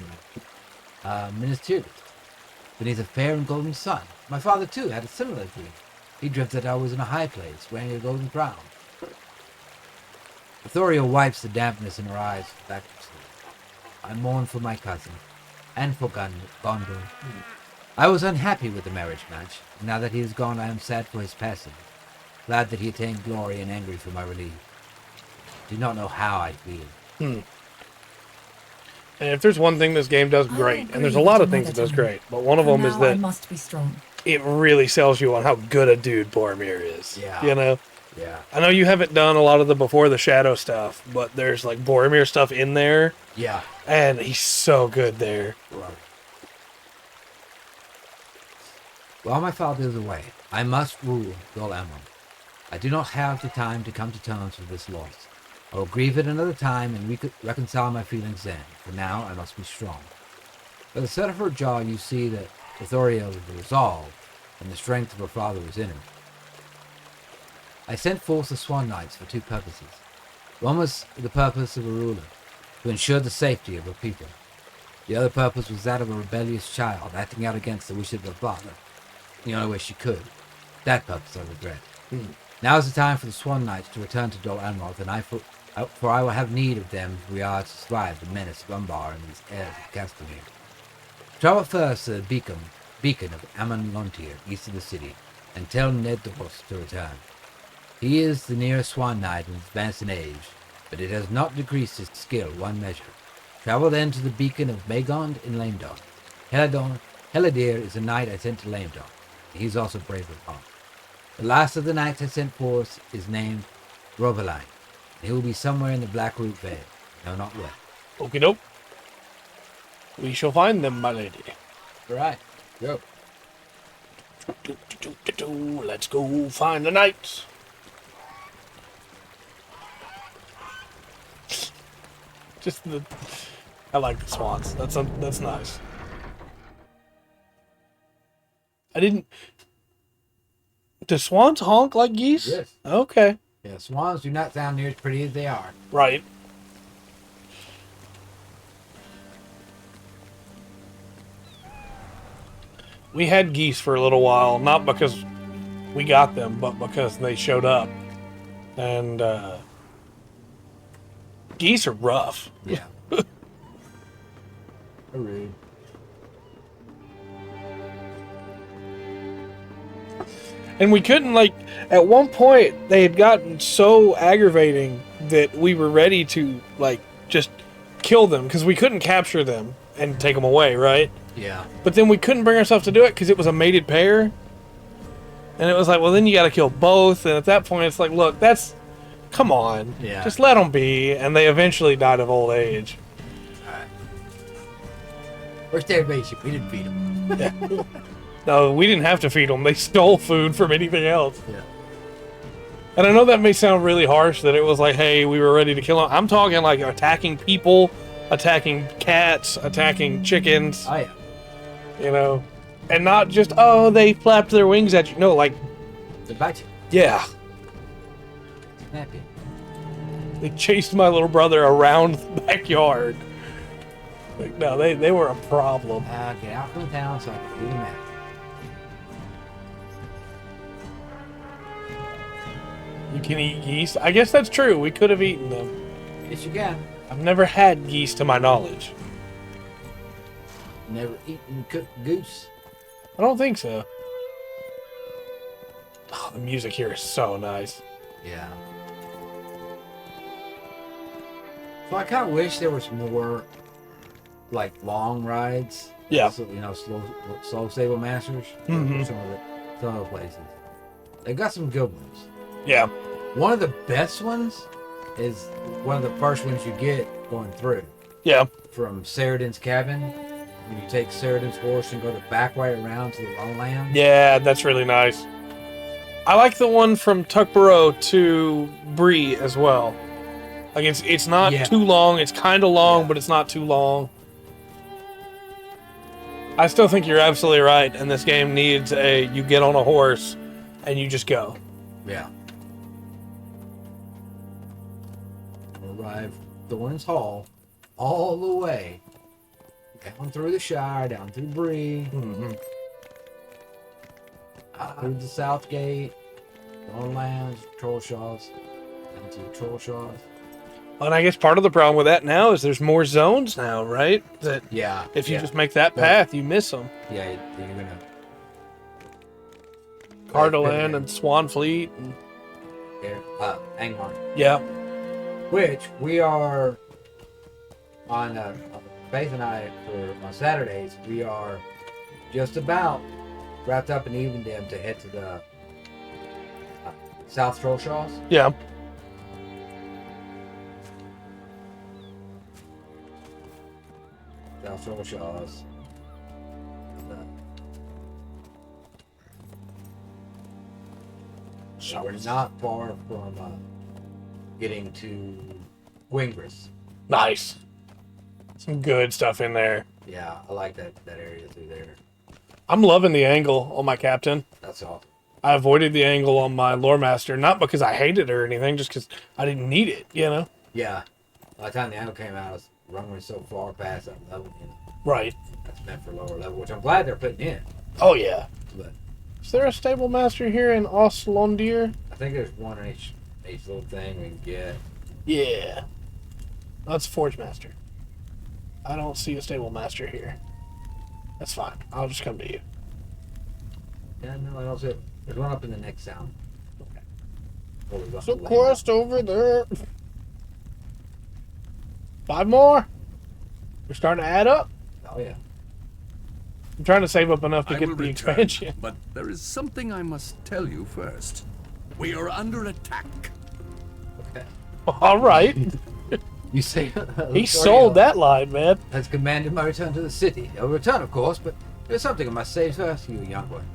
Minas Tirith, beneath a fair and golden sun. My father, too, had a similar dream. He dreamt that I was in a high place, wearing a golden crown. Ithoriel wipes the dampness in her eyes back to sleep. I mourn for my cousin, and for Gondor. I was unhappy with the marriage match. Now that he is gone, I am sad for his passing. Glad that he attained glory and angry for my relief. Do not know how I feel. And if there's one thing this game does great, and there's a lot of things it does great, but one of them is I that must be strong. it really sells you on how good a dude Boromir is. Yeah. You know? Yeah. I know you haven't done a lot of the Before the Shadow stuff, but there's like Boromir stuff in there, Yeah. and he's so good there. Right. While my father is away, I must rule Dol Amroth. I do not have the time to come to terms with this loss. I will grieve it another time and reconcile my feelings then. For now, I must be strong. By the set of her jaw, you see that Ithoriel is resolved, and the strength of her father is in her. I sent forth the Swan Knights for two purposes. One was the purpose of a ruler, to ensure the safety of her people. The other purpose was that of a rebellious child acting out against the wishes of her father, the only way she could. That purpose I regret. Now is the time for the Swan Knights to return to Dol Amroth, and for I will have need of them if we are to survive the menace of Umbar and these heirs of Castamere. Travel first to the beacon of Amon Lontir, east of the city, and tell Ned the horse to return. He is the nearest Swan Knight and is advanced in age, but it has not decreased his skill one measure. Travel then to the beacon of Magond in Lamedon. Heladir is a knight I sent to Lamedon. He is also brave of heart. The last of the knights I sent forth is named Rovaline, and he will be somewhere in the Blackroot Vale. No, not where. Okie doke. We shall find them, my lady. All right, go. Let's go find the knights. I like the swans. That's nice. Do swans honk like geese? Yes. Okay. Yeah, swans do not sound near as pretty as they are. Right. We had geese for a little while, not because we got them, but because they showed up. And geese are rough. Yeah. Rude. And we couldn't, at one point, they had gotten so aggravating that we were ready to, just kill them, because we couldn't capture them and take them away, right? Yeah. But then we couldn't bring ourselves to do it because it was a mated pair. And it was like, well, then you got to kill both. And at that point, it's like, look, come on. Yeah. Just let them be. And they eventually died of old age. Alright. Where's their basic? We didn't feed them. Yeah. No, we didn't have to feed them. They stole food from anything else. Yeah. And I know that may sound really harsh that it was like, hey, we were ready to kill them. I'm talking like attacking people, attacking cats, attacking chickens. Oh, yeah. You know? And not just, oh, they flapped their wings at you. No, They bite you. yeah. Snap you. They chased my little brother around the backyard. No, they were a problem. Get out from the town so I can feed them out. You can eat geese. I guess that's true. We could have eaten them. Yes, you can. I've never had geese to my knowledge. Never eaten cooked goose. I don't think so. Oh, the music here is so nice. Yeah. So I kind of wish there was more, long rides. Yeah. So, slow stable masters. Mhm. Some of those places. They got some good ones. Yeah. One of the best ones is one of the first ones you get going through. Yeah. From Saradin's cabin. When you take Saradin's horse and go the back way around to the lowland. Yeah, that's really nice. I like the one from Tuckborough to Bree as well. It's not too long. It's kind of long, but it's not too long. I still think you're absolutely right, and this game needs you get on a horse and you just go. Yeah. Arrive Thorns Hall all the way down through the Shire, down through Bree, through the South Gate, Thornlands, Trollshaws, down to the Trollshaws. And I guess part of the problem with that now is there's more zones now, right? That if you just make that path, you miss them. Yeah, you're gonna. Cardolan and Swanfleet. And... Angmar. Yeah. Which we are on Faith and I on Saturdays. We are just about wrapped up in Evendem to head to the South Trollshaws. Yeah. South Trollshaws. So we're not far from getting to Gwingris. Nice. Some good stuff in there. Yeah, I like that area through there. I'm loving the angle on my captain. That's all. I avoided the angle on my lore master, not because I hated it or anything, just because I didn't need it, you know? Yeah. By the time the angle came out, I was running so far past that level. Right. That's meant for lower level, which I'm glad they're putting in. Oh, yeah. But Is there a stable master here in Oslondir? I think there's one in each little thing we can get. Yeah. That's Forge Master. I don't see a stable master here. That's fine. I'll just come to you. Yeah, no, I also there's one up in the next sound. Okay. Before we go There's a to land. quest over there. 5 more. We're starting to add up. Oh yeah. I'm trying to save up enough to I get will the return, expansion. but there is something I must tell you first. We are under attack. Okay. All right. You say He sold that line, man. has commanded my return to the city. A return, of course, but there's something I must say first, you young one.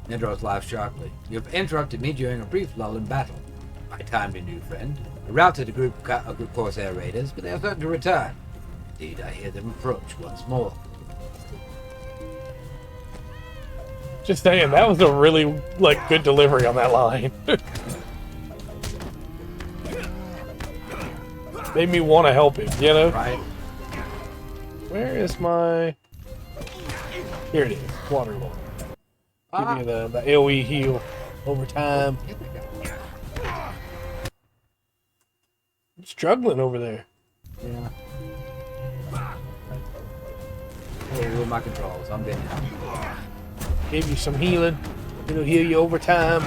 Nidros laughed sharply. You have interrupted me during a brief lull in battle. My timely new friend. I routed a group of Corsair raiders, but they are certain to return. Indeed, I hear them approach once more. Just saying, that was a really good delivery on that line. Made me want to help him, you know? Right? Where is my... Here it is. Waterlord. Give me the AoE heal over time. I'm struggling over there. Yeah. Hey, with my controls, I'm getting out. Give you some healing. It'll heal you over time.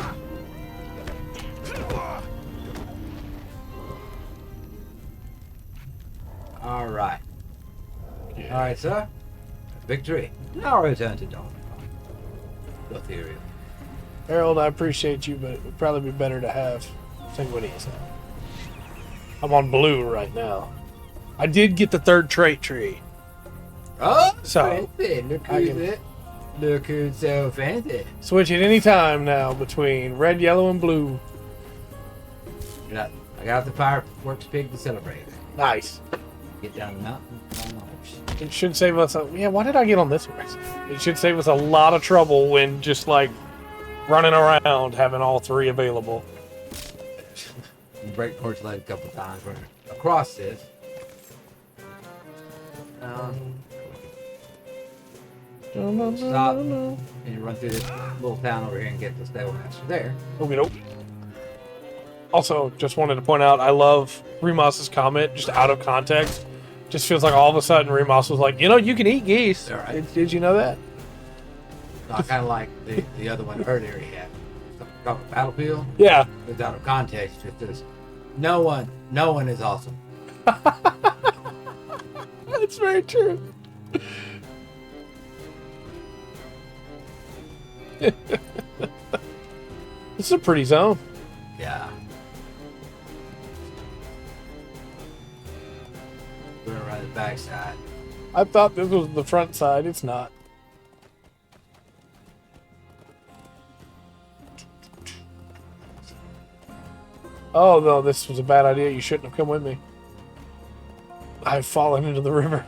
All right. Yeah. All right, sir. Victory. Now I'll return to Dol Amroth. Ethereal. Harold, I appreciate you, but it would probably be better to have Sanguinius. I'm on blue right now. I did get the 3rd trait tree. Oh, So, fancy. Look I who's can- it. Look who's so fancy. Switch at any time now between red, yellow, and blue. I got the fireworks pig to celebrate. Nice. Get down the mountain. On the horse. It should save us yeah, why did I get on this race? It should save us a lot of trouble when just running around having all 3 available. You break torchlight a couple times. We're across this. Stop. And you run through this little town over here and get the stable master there. Okay, nope. Also, just wanted to point out, I love Remus's comment, just out of context. Just feels like all of a sudden Remus was like, you can eat geese. All right. Did you know that? I kind of like the other one earlier he had. Something called a battlefield. Yeah. It's out of context. It says, no one is awesome. That's very true. This is a pretty zone. Yeah. We're around the backside. I thought this was the front side. It's not. Oh, no, this was a bad idea. You shouldn't have come with me. I've fallen into the river.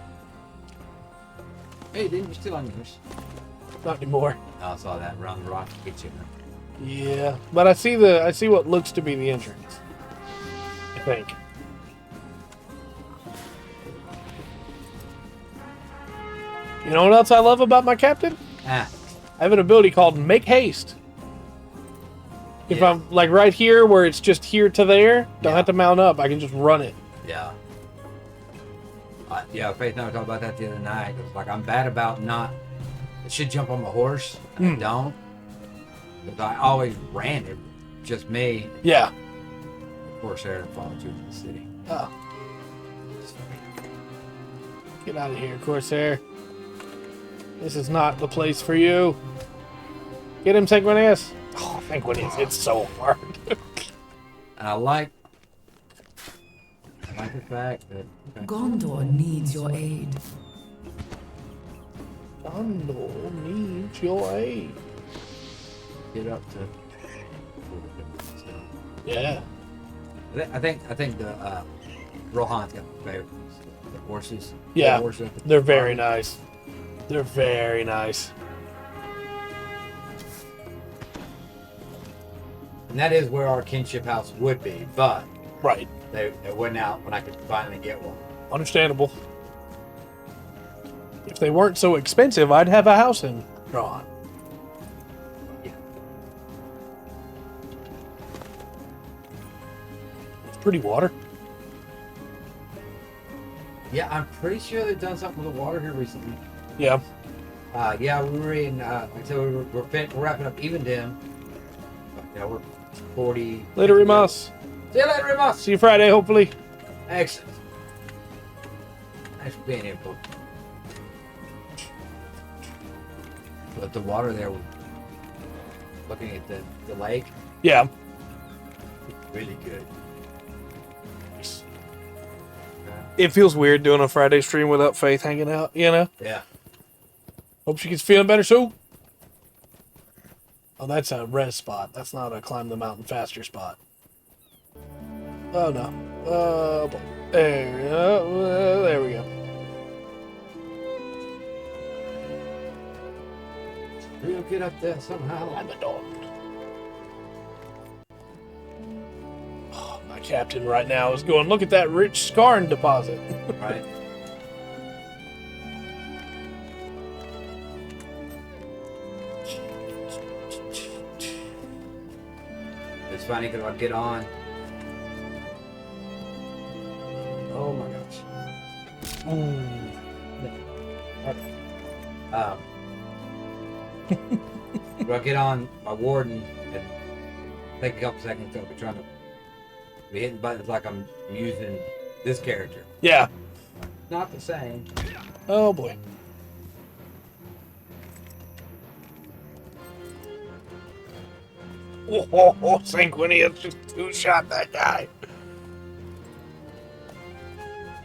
Hey, didn't you steal on yours? Not anymore. Oh, I saw that around the rock to get you. Yeah, but I see what looks to be the entrance. I think. You know what else I love about my captain? Ah, I have an ability called Make Haste. If Yeah. I'm right here where it's just here to there, don't Yeah. have to mount up. I can just run it. yeah. Yeah, Faith and I were talking about that the other night. It was I'm bad about not. I should jump on my horse. And I don't. Because I always ran it. Just me, Yeah. Corsair, and followed you to the city. Oh. Get out of here, Corsair. This is not the place for you. Get him, Sanguinius. Oh, Sanguinius, it's so hard. And I like the fact that. Gondor needs your aid. Gondor needs your aid. Get up to. Yeah. I think the Rohan's got my favorite. The horses. Yeah, The horses at the they're very party. nice. They're very nice. And that is where our kinship house would be, but Right. they went out when I could finally get one. Understandable. If they weren't so expensive, I'd have a house in Ron. Yeah. Pretty water. Yeah, I'm pretty sure they've done something with the water here recently. Yeah. Yeah, we were in. Like I said, we're wrapping up Even Dim. Yeah, we're 40. Later, Remas. See you later, Remas. See you Friday, hopefully. Excellent. Thanks for being here, folks. But the water there, looking at the lake, Yeah. really good. It feels weird doing a Friday stream without Faith hanging out, you know? Yeah. Hope she gets feeling better soon. Oh, that's a res spot. That's not a climb the mountain faster spot. Oh, no. Boy. There we go. We'll get up there somehow. I'm a dog. Oh, my captain right now is going, look at that rich scarn deposit. Right. It's funny because I'll get on. Oh, my gosh. I'll get on my warden and take a couple seconds to be trying to be hitting buttons like I'm using this character. Yeah. Not the same. Oh, boy. Oh, Sanguinius just two-shot that guy.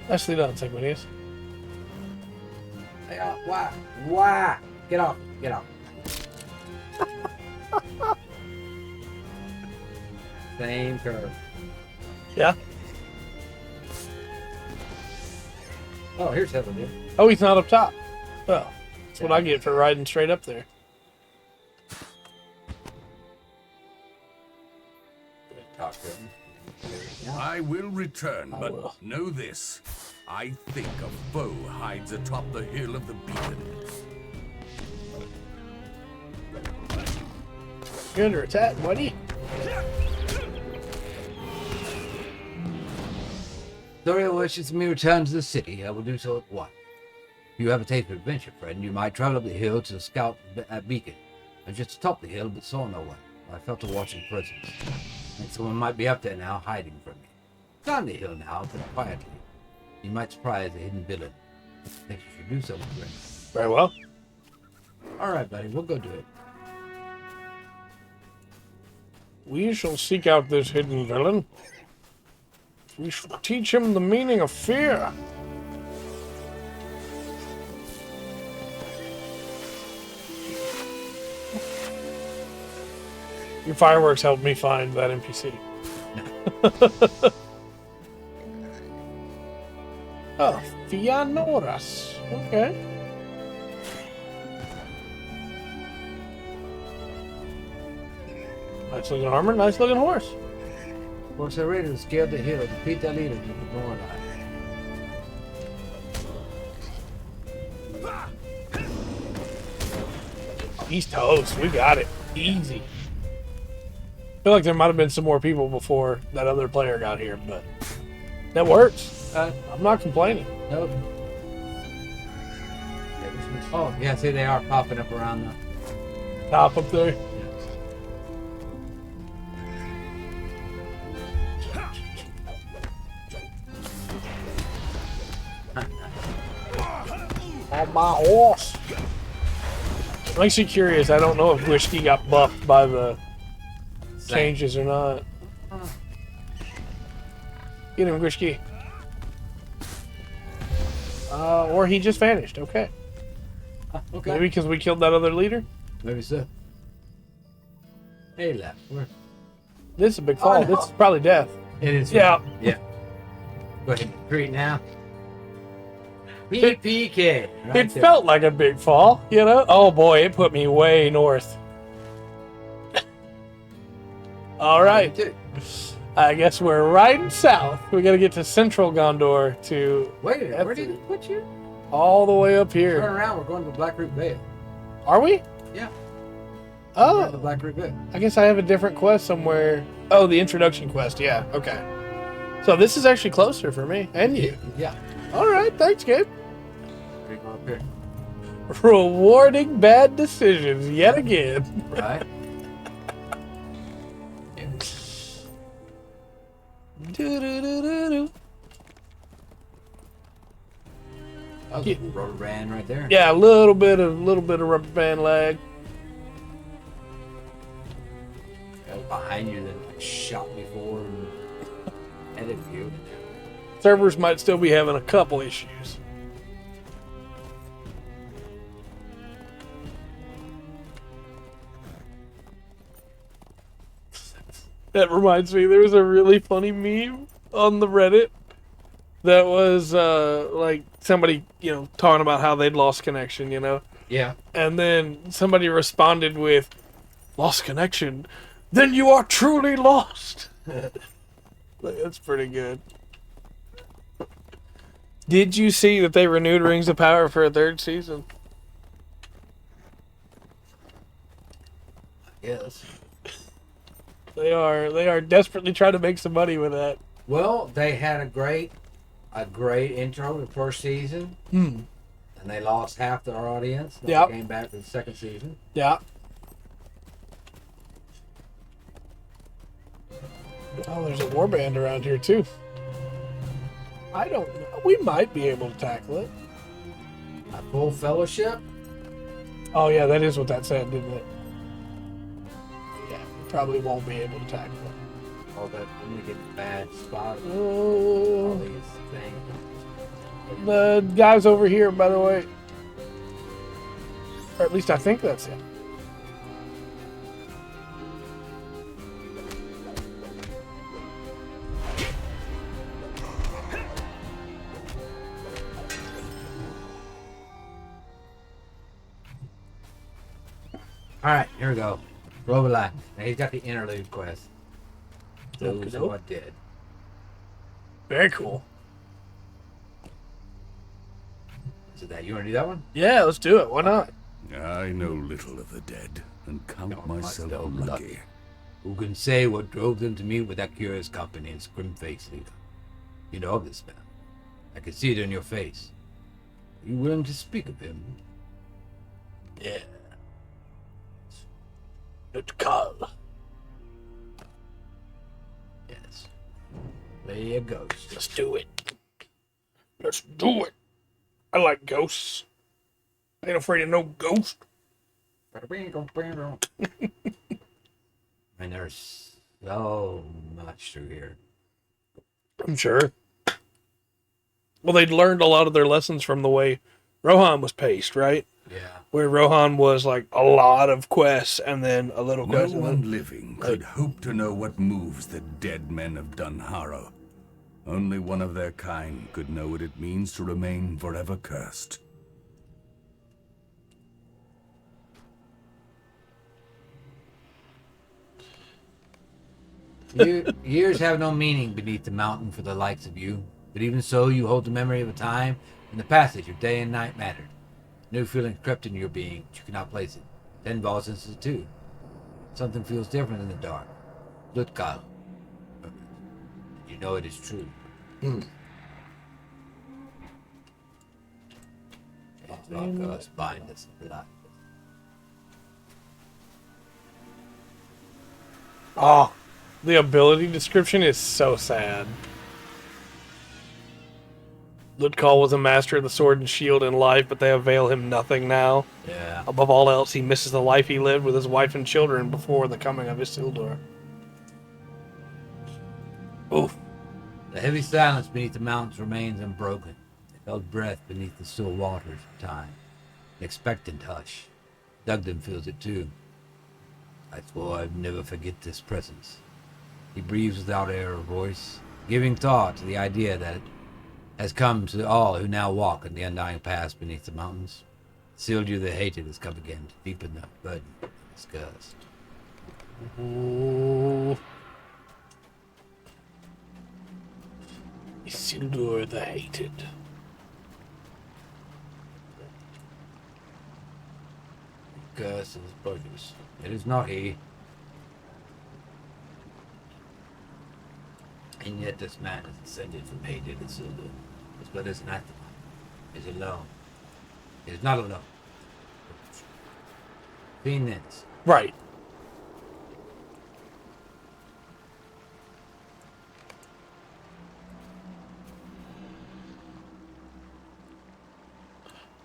Nicely done, Sanguinius. Hey, why? Why? Get off. Get off. Same curve. Yeah. Oh, here's Heaven, dude. Oh, he's not up top. Well, that's what I get for riding straight up there. Talk to him. I will return, I but will. know this. I think a foe hides atop the hill of the beacon. You're under attack, buddy. Thoria wishes me return to the city. I will do so at once. If you have a taste for adventure, friend, you might travel up the hill to scout at beacon. I just atop the hill, but saw no one. I felt a watching presence. I think someone might be up there now, hiding from me. Climb the hill now, but quietly. You might surprise a hidden villain. I think you should do so, my friend. Very well. All right, buddy, we'll go do it. We shall seek out this hidden villain. We shall teach him the meaning of fear. Your fireworks helped me find that NPC. Oh, Fianoras. Okay. Nice looking armor, nice looking horse. Force a raider to scale the hill, defeat their leader, keep it going on. He's toast. We got it. Easy. I feel like there might have been some more people before that other player got here, but that works. I'm not complaining. Nope. Oh, yeah, see, they are popping up around the... Top up there. On my horse. I'm actually curious. I don't know if Whiskey got buffed by the changes or not. Get him, Whiskey. Or he just vanished. Okay. Okay. Maybe because we killed that other leader? Maybe so. Hey, left. Where? This is a big fall. no. This is probably death. It is. Yeah. Yeah. Go ahead and create now. PPK. Right It there. felt like a big fall, you know? Oh boy, it put me way north. All right. Me too. I guess we're riding south. We got to get to central Gondor to Wait a minute. Where did it put you? all the way up Turn here. around. We're going to Black Root Bay. Are we? Yeah. We're at the Oh, Black Root Bay. I guess I have a different quest somewhere. Oh, the introduction quest. Yeah, okay. So this is actually closer for me and you. Yeah. All right, thanks, Gabe. Here you go up here. Rewarding bad decisions yet again. Right? Yeah. Do-do-do-do-do. That was a rubber band right there. Yeah, a little bit of rubber band lag. That was behind you that like, shot before and headed you. Servers might still be having a couple issues. That reminds me, there was a really funny meme on the Reddit that was like somebody, talking about how they'd lost connection, Yeah. and then somebody responded with, "Lost connection? Then you are truly lost." Like, that's pretty good. Did you see that they renewed Rings of Power for a third season? Yes. They are desperately trying to make some money with that. Well, they had a great intro the first season, and they lost half their audience. They Yep. came back for the second season. Yeah. Oh, there's a warband around here too. I don't know. We might be able to tackle it. A full fellowship. Oh yeah, that is what that said, didn't it? Yeah, we probably won't be able to tackle it. All that I'm gonna get a bad spot. All Oh, these things. the guy's over here, by the way. Or at least I think that's him. All right, here we go. Roboline. Now he's got the interlude quest. Those who are dead. Very cool. So that you want to do that one? Yeah, let's do it. Why not? I know little of the dead, and count myself lucky. Who can say what drove them to meet with that curious company and grim-faced leader? You know of this man. I can see it in your face. Are you willing to speak of him? Yeah. Let's call. Yes. Play a ghost. Let's do it. Let's do it. I like ghosts. Ain't afraid of no ghost. And there's so much through here. I'm sure. Well, they'd learned a lot of their lessons from the way Rohan was paced, right? Yeah. Where Rohan was like a lot of quests and then a little No quest. and one then- living could hope to know what moves the dead men of Dunharrow. Only one of their kind could know what it means to remain forever cursed. Years have no meaning beneath the mountain for the likes of you, but even so, you hold the memory of a time when the passage of day and night mattered. New feelings crept into your being, but you cannot place it. Then Voss instance too. Something feels different in the dark. Lutkal. You know it is true. Lock us, bind us, and blood. Oh, the ability description is so sad. Lutkal was a master of the sword and shield in life, but they avail him nothing now. Yeah. Above all else, he misses the life he lived with his wife and children before the coming of Isildur. Oof. The heavy silence beneath the mountains remains unbroken. They held breath beneath the still waters of time. An expectant hush. Dugden feels it too. I swore I'd never forget this presence. He breathes without air or voice, giving thought to the idea that it has come to all who now walk in the undying paths beneath the mountains. Isildur the hated has come again to deepen the burden of disgust. Ooh. Isildur the hated. Curse of his produce. It is not he. And yet this man is descended from hated and Isildur. His blood is anathema. He is alone. He is not alone. Fiends. Right.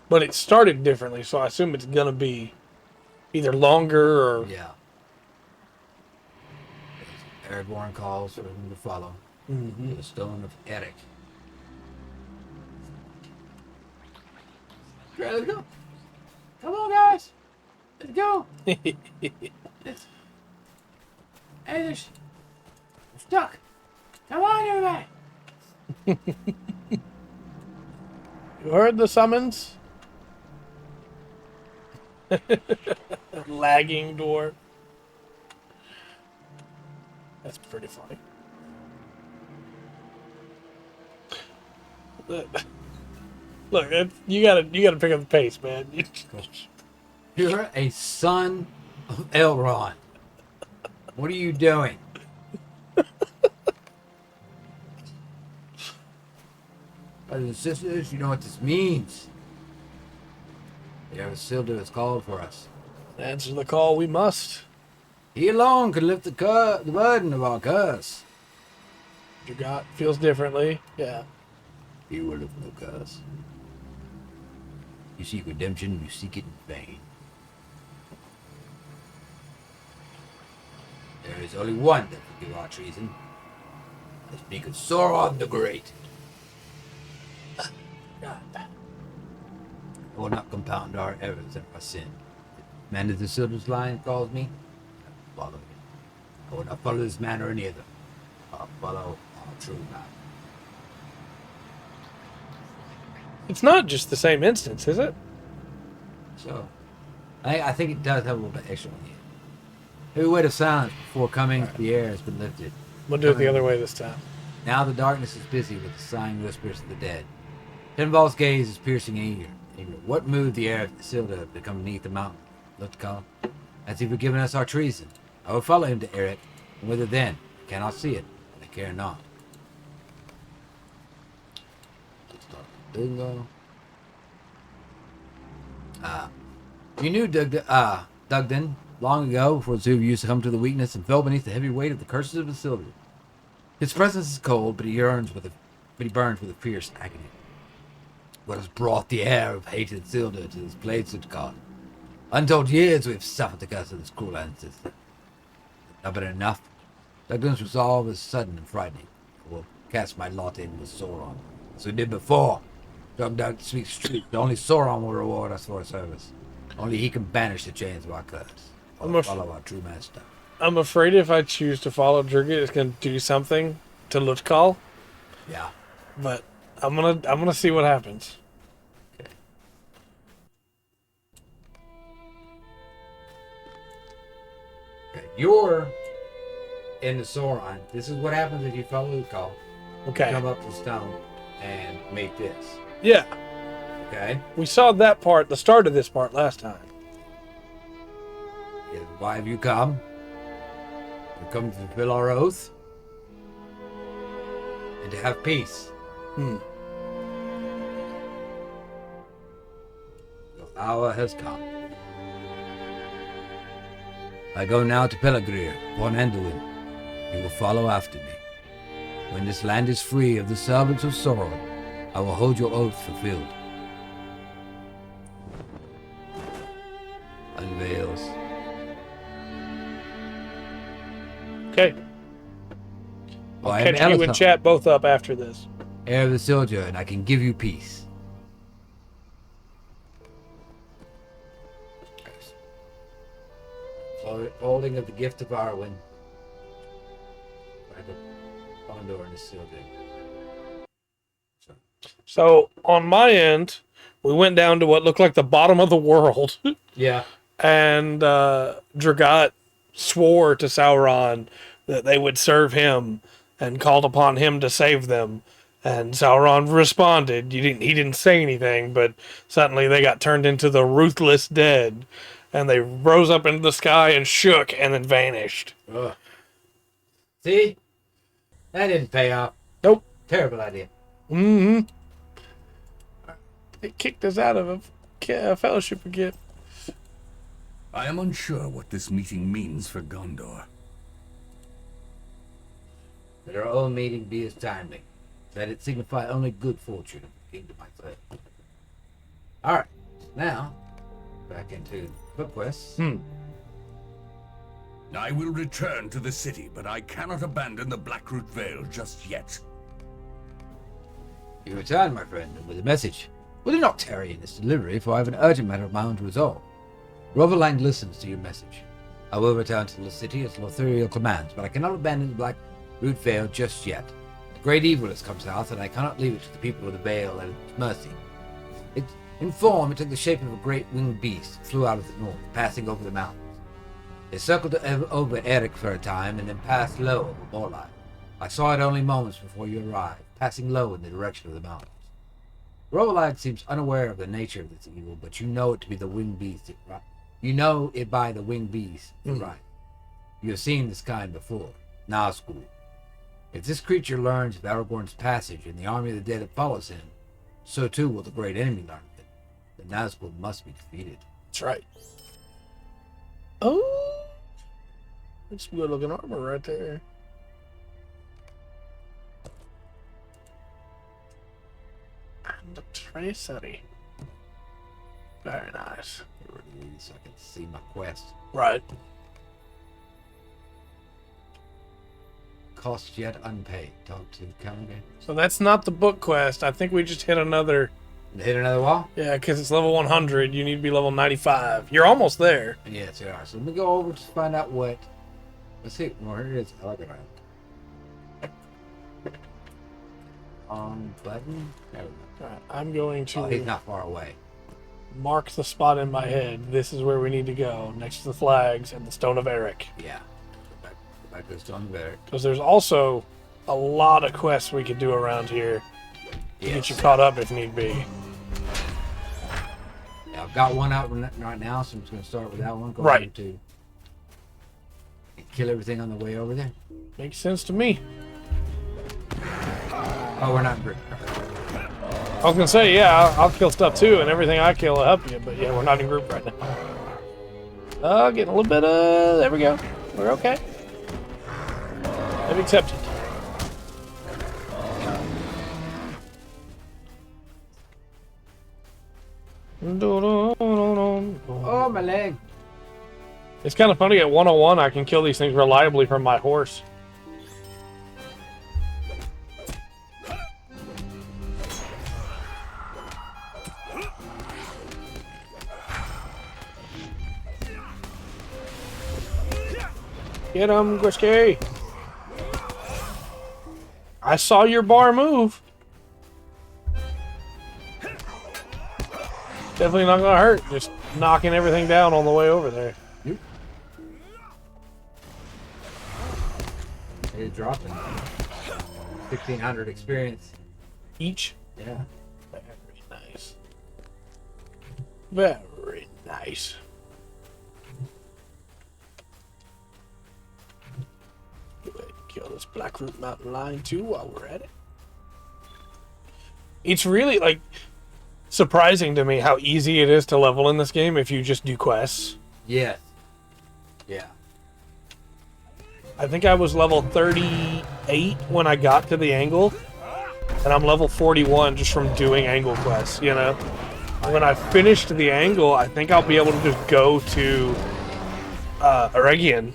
But it started differently, so I assume it's gonna be either longer or Yeah. Aragorn calls for him to follow. Mhm. The Stone of Eric. Okay, let's go. Come on, guys. Let's go. Hey, there's... I'm stuck. Come on, everybody. You heard the summons? Lagging door. That's pretty funny. Look, you gotta pick up the pace, man. You're a son of Elrond. What are you doing? Brothers and sisters, you know what this means. The heir of Isildur has called for us. Answer the call, we must. He alone can lift the burden of our curse. Dragot feels differently. Yeah. He will lift no curse. You seek redemption, you seek it in vain. There is only one that can give our treason. I speak of Sauron the Great. I will not compound our errors and our sin. If man of the Silver's line calls me, I will follow him. I will not follow this man or any of them. I'll follow our true path. It's not just the same instance, is it? So, I think it does have a little bit extra on here. Every word of silence before coming to the air has been lifted. We'll do it the other way this time. Now the darkness is busy with the sighing whispers of the dead. Finval's gaze is piercing and eager. What moved the air of Isildur to come beneath the mountain? Looked calm. Has he forgiven us our treason? I will follow him to Eric, and whither then? I cannot see it, but I care not. Bingo. You knew Dugden long ago, before the two of you succumbed to the weakness and fell beneath the heavy weight of the curses of Isildur. His presence is cold, but he burns with a fierce agony. What has brought the heir of hated Isildur to this place of God? Untold years we have suffered the curse of this cruel ancestor. Not been enough. Dugden's resolve is sudden and frightening. I will cast my lot in with Sauron, as we did before. Dugden speaks truth. Only Sauron will reward us for our service. Only he can banish the chains of our curse. I will follow our true master. I'm afraid if I choose to follow Drugget, it's going to do something to Lutkal. Yeah. But I'm gonna see what happens. Okay. Okay. You're in the Sauron. This is what happens if you follow Lutkal. Okay. Come up the stone and make this. Yeah. Okay. We saw that part, the start of this part last time. Why have you come? We've come to fulfill our oath and to have peace. The hour has come. I go now to Pelegrir, upon Anduin. You will follow after me. When this land is free of the servants of Sauron, I will hold your oath fulfilled. Unveils. Okay. Well, I'll I am catch you and Elithon, chat both up after this. heir of the Isildur, and I can give you peace. Holding of the gift of Arwen. By the Gondor and Isildur. So on my end, we went down to what looked like the bottom of the world, Yeah. and Dragot swore to Sauron that they would serve him and called upon him to save them. And Sauron responded. He didn't say anything, but suddenly they got turned into the ruthless dead, and they rose up into the sky and shook and then vanished. Ugh. See? That didn't pay off. Nope. Terrible idea. Mm-hmm. They kicked us out of a fellowship again. I am unsure what this meeting means for Gondor. Let our own meeting be as timely. Let it signify only good fortune of the kingdom, I say. Alright, now, back into book quests. I will return to the city, but I cannot abandon the Blackroot Vale just yet. You return, my friend, and with a message. Will you not tarry in this delivery, for I have an urgent matter of my own to resolve. Roverlang listens to your message. I will return to the city as Lothriel commands, but I cannot abandon the Blackroot Vale just yet. A great evil has come south, and I cannot leave it to the people of the Vale at its mercy. In form, it took the shape of a great winged beast, flew out of the north, passing over the mountains. It circled over Eric for a time, and then passed low over Morlai. I saw it only moments before you arrived, passing low in the direction of the mountains. Roverlag seems unaware of the nature of this evil, but you know it to be the winged beast. You know it by the winged beast, right? You have seen this kind before. Nazgul. If this creature learns of Aragorn's passage and the army of the dead that follows him, so too will the great enemy learn of it. The Nazgul must be defeated. That's right. Oh, that's good looking armor right there. And the tracery. Very nice. So I can see my quest. Right. Cost yet unpaid. Talk to Callaghan. So that's not the book quest. I think we just hit another. Hit another wall? Yeah, because it's level 100. You need to be level 95. You're almost there. Yes, you are. So let me go over to find out what. Let's see. Well, here it is. I like it. On button. There we go. All right, I'm going to. Oh, he's not far away. Mark the spot in my head. This is where we need to go, next to the flags and the Stone of Eric. Yeah. Back to the Stone of Eric. Because there's also a lot of quests we could do around here to get you caught up if need be. Yeah, I've got one out right now, so I'm just going to start with that one. Go Right. To kill everything on the way over there. Makes sense to me. Oh, we're not in group. I was going to say, yeah, I'll kill stuff too, and everything I kill will help you, but yeah, we're not in group right now. Getting a little bit of... There we go. We're okay. I've accepted. Oh, my leg. It's kind of funny, at 101 I can kill these things reliably from my horse. Get him, Grisky. I saw your bar move. Definitely not gonna hurt. Just knocking everything down on the way over there. Yep. It's dropping. 1,600 experience. Each? Yeah. Very nice. Very nice. Go ahead and kill this Blackroot Mountain Lion too while we're at it. It's really like surprising to me how easy it is to level in this game if you just do quests. Yes. Yeah. I think I was level 38 when I got to the angle, and I'm level 41 just from doing angle quests, you know? When I finished the angle, I think I'll be able to just go to Eregion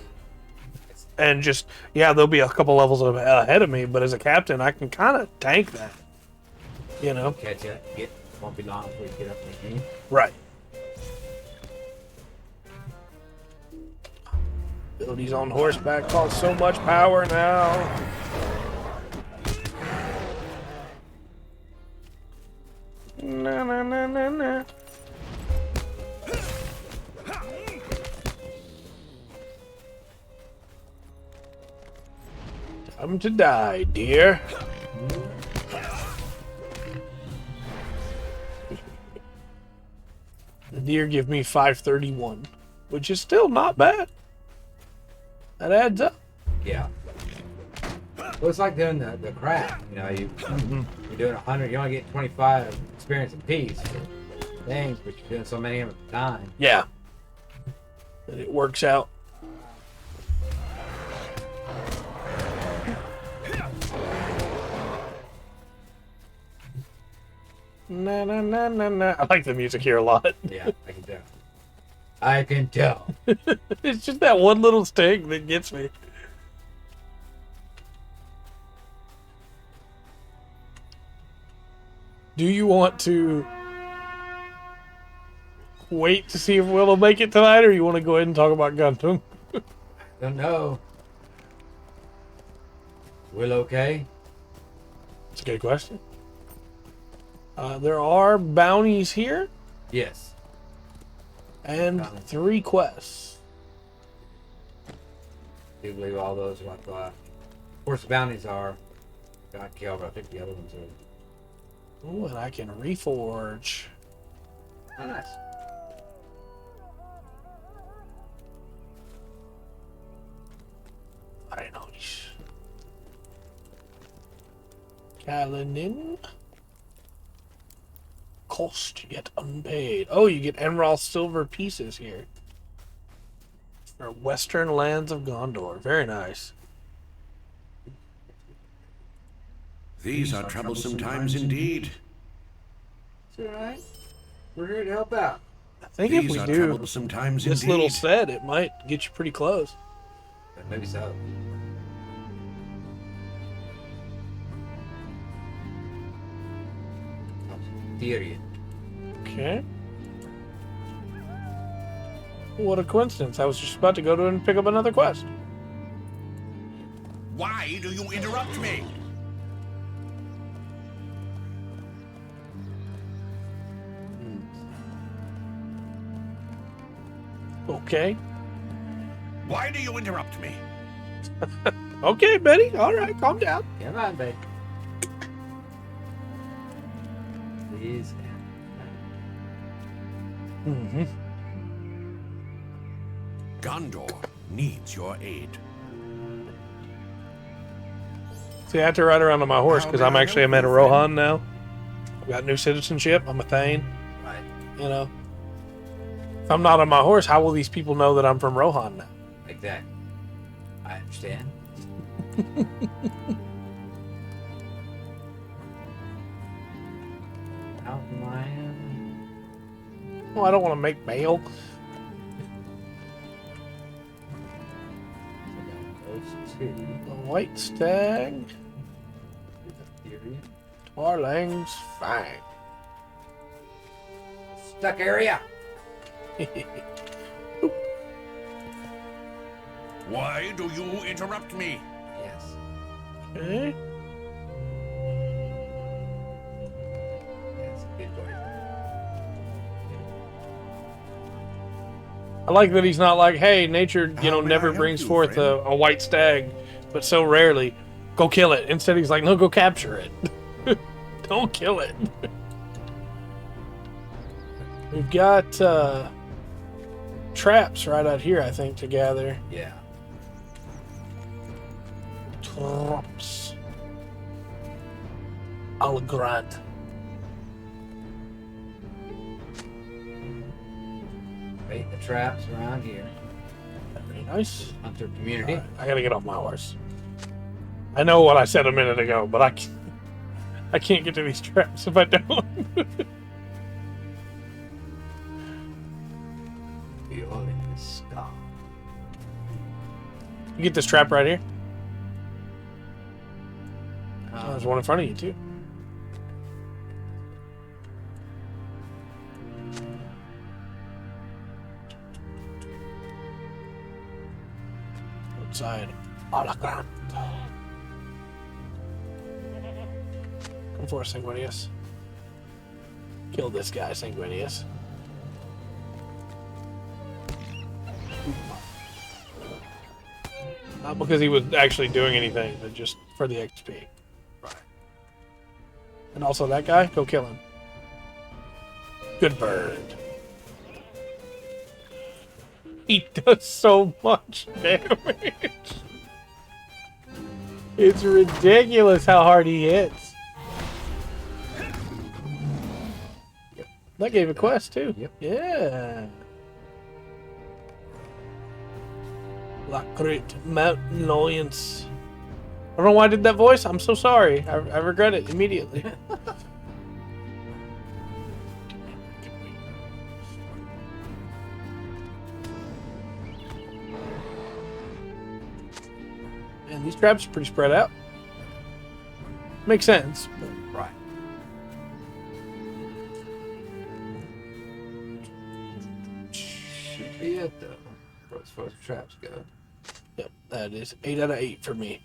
and just, yeah, there'll be a couple levels ahead of me, but as a captain, I can kind of tank that, you know? Catch up. Won't be long before you get up in the game. Right. Abilities on horseback cause so much power now. Na na na na na. Time to die, dear. The deer give me 531, which is still not bad. That adds up. Yeah. Well, it's like doing the craft. You know, you're doing 100, you only get 25 experience apiece for things, but you're doing so many of them at a time. Yeah. And it works out. Na na na na na. I like the music here a lot. Yeah, I can tell. I can tell. It's just that one little sting that gets me. Do you want to wait to see if Will make it tonight, or you want to go ahead and talk about Gundam? Don't know. Will okay? That's a good question. There are bounties here Yes. and 3 quests. I do believe all those are like of course the bounties are got killed, but I think the other ones are. Ooh, and I can reforge. Oh, nice. Very nice. Kalinin. Cost yet unpaid. Oh, you get emerald silver pieces here. For Western Lands of Gondor. Very nice. These are troublesome times indeed. It's alright. We're here to help out. I think if These we are do troublesome times this indeed. little set, it might get you pretty close. Maybe so. Theory. Okay. What a coincidence. I was just about to go to and pick up another quest. Why do you interrupt me? Okay. Why do you interrupt me? Okay, Betty. All right, calm down. Come on, babe. Please. Mm-hmm. Gondor needs your aid. See, I had to ride around on my horse because I'm actually a man of Rohan now. I've got new citizenship. I'm a Thane. Right. You know. If I'm not on my horse, how will these people know that I'm from Rohan now? Exactly. I understand. Outline. Well, I don't want to make bail. Those two. The White Stag. Theory. Twarlang's Fang. Stuck area. Why do you interrupt me? Yes. Okay. That's a good choice. I like that he's not like, hey, nature, How may I never help brings you, forth friend? a white stag, but so rarely. Go kill it. Instead, he's like, no, go capture it. Don't kill it. We've got traps right out here, I think, to gather. Yeah. Traps. Algrad. Bait the traps around here. Very nice. Hunter community. Alright, I gotta get off my horse. I know what I said a minute ago, but I can't get to these traps if I don't. Feel in the sky. You get this trap right here. Oh, there's one in front of you too. Outside. Alakant. Come for us, Sanguinius. Kill this guy, Sanguinius. Not because he was actually doing anything, but just for the XP. Right. And also that guy, go kill him. Good bird. He does so much damage. It's ridiculous how hard he hits. That gave a quest too. Yep. Yeah. LOTRO Mountain Lions. I don't know why I did that voice. I'm so sorry. I regret it immediately. And these traps are pretty spread out. Makes sense. But Right. Should be it though, as far as traps go. yep, that is 8 out of 8 for me.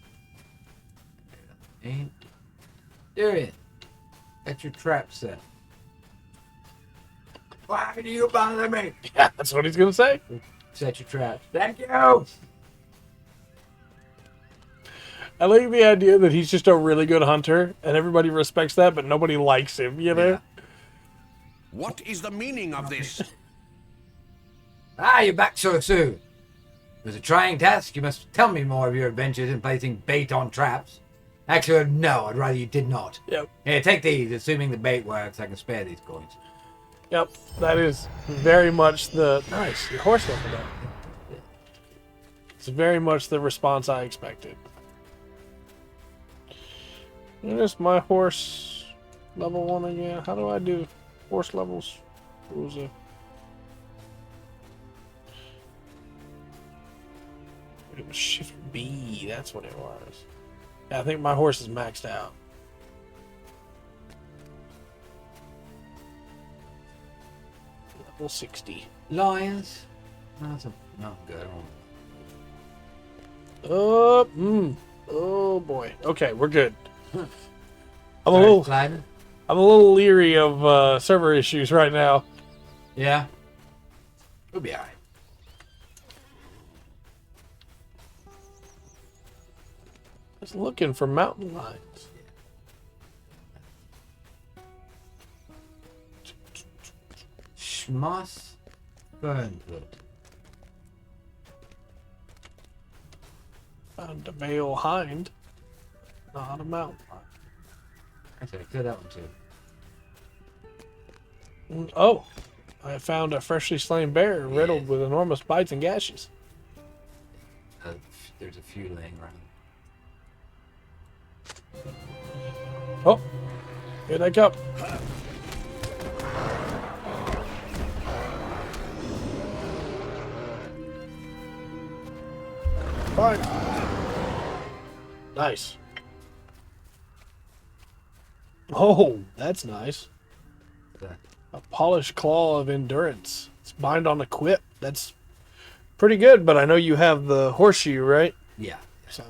Ain't. Darian, that's your trap set. Why do you bother me? Yeah, that's what he's gonna say. Set your traps. Thank you. I like the idea that he's just a really good hunter, and everybody respects that, but nobody likes him. You know. Yeah. What is the meaning of this? Ah, you're back so soon. It was a trying task. You must tell me more of your adventures in placing bait on traps. Actually, no, I'd rather you did not. Yep. Here, take these. Assuming the bait works, I can spare these coins. Yep. That is very much the nice. Your horse leveled up. It's very much the response I expected. And it's my horse level 1 again. How do I do horse levels? What was it? It was Shift B. That's what it was. Yeah, I think my horse is maxed out. Level 60. Lions. No, that's a no good. Oh boy. Okay, we're good. I'm a Sorry, little Clyde. I'm a little leery of server issues right now. Yeah. We'll be alright. Just looking for mountain lions. Schmoss Burnwood. Found a male hind, not a mountain lion. Actually, I killed that one too. Oh, I found a freshly slain bear riddled with enormous bites and gashes. There's a few laying around. Oh, here they come. Fine. Nice. Oh, that's nice. A polished claw of endurance. It's bind on equip. That's pretty good, but I know you have the horseshoe, right? Yeah. So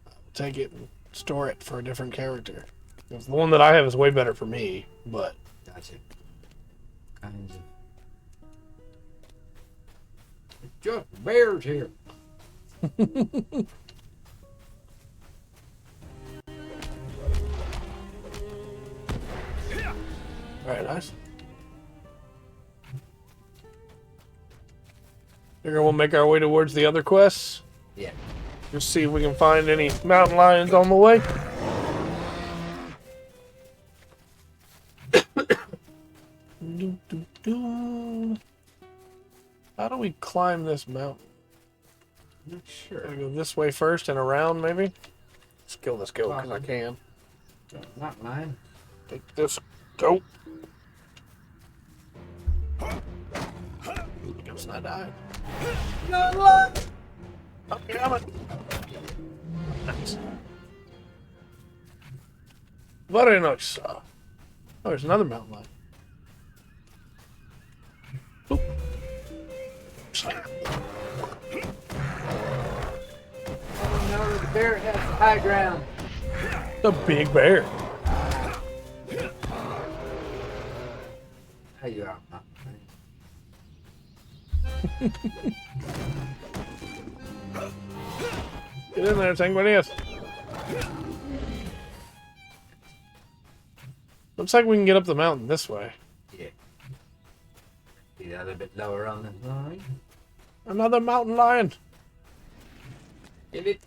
I'll take it and store it for a different character. 'Cause the one that I have is way better for me, but Gotcha. Kinds of. It's just bears here. alright, nice. Figure we'll make our way towards the other quests. Yeah. Just see if we can find any mountain lions on the way. How do we climb this mountain? Not sure. Gotta go this way first and around, maybe? Let's kill this goat because I can. Not mine. Take this goat. Goat's not dying. No, look! I'm coming. Nice. Very nice. Oh, there's another mountain lion. Oop. Oh no, the bear has the high ground. The big bear. How you out? Get in there, Sanguinius. Looks like we can get up the mountain this way. Yeah. Be that a bit lower on the line. Another mountain lion. Get it.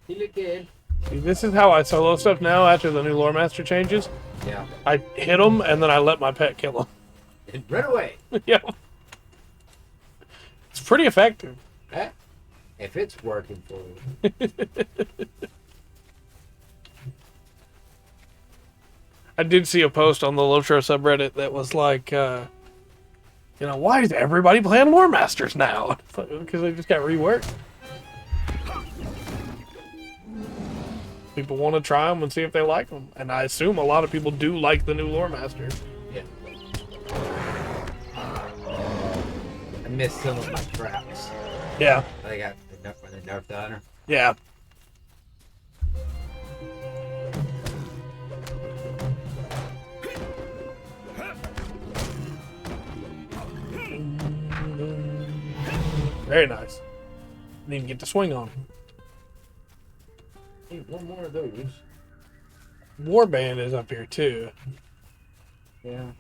He look good. See, this is how I solo stuff now after the new lore master changes. Yeah. I hit them and then I let my pet kill And run away. them. Yeah. It's pretty effective. Eh? If it's working for you. I did see a post on the LOTRO subreddit that was like, why is everybody playing Lore Masters now? Because they just got reworked. People want to try them and see if they like them. And I assume a lot of people do like the new Lore Masters. Yeah. I missed some of my traps. Yeah. I got enough when they nerfed the hunter. Yeah. Very nice. Didn't even get to swing on him. Need one more of those. Warband is up here too. Yeah.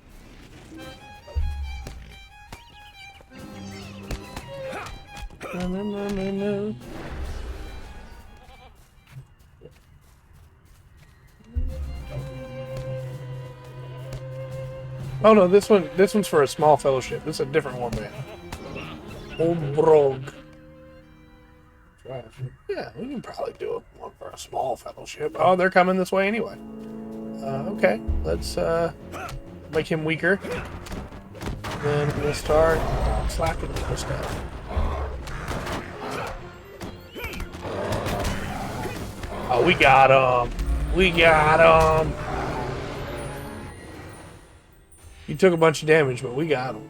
No. Oh no, this one's for a small fellowship. This is a different warband. Old Brog. Trash. Yeah, we can probably do one for a small fellowship. Oh, they're coming this way anyway. Okay, let's make him weaker. Then we'll start slapping the stuff. Oh, we got him. We got him. He took a bunch of damage, but we got him.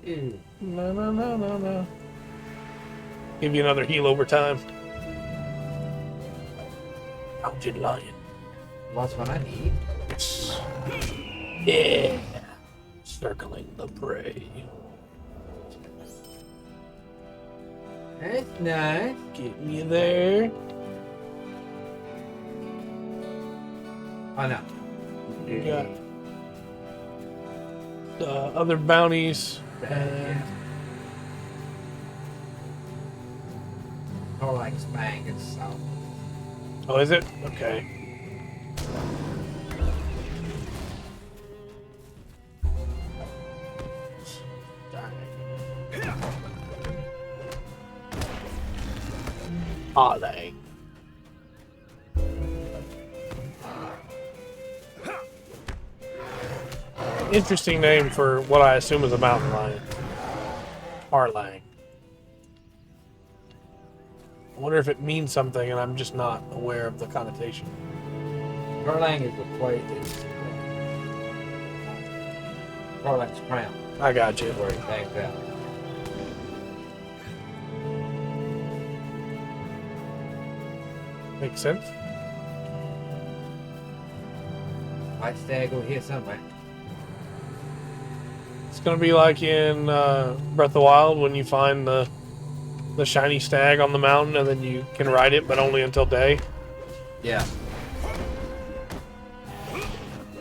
Ew. No. Give you another heal over time. Mounted lion. Lost what I need. Yeah. Circling the prey. That's nice. Getting you there. Oh no. You got the other bounties. And Or like Spang and South. oh, is it? Okay. Are they? Interesting name for what I assume is a mountain lion. Harlang. I wonder if it means something and I'm just not aware of the connotation. Garlang is the plate. Garlang's crown. I got you. Where he hangs out. Makes sense. White stag over here somewhere. It's gonna be like in Breath of the Wild when you find the shiny stag on the mountain and then you can ride it, but only until day. Yeah.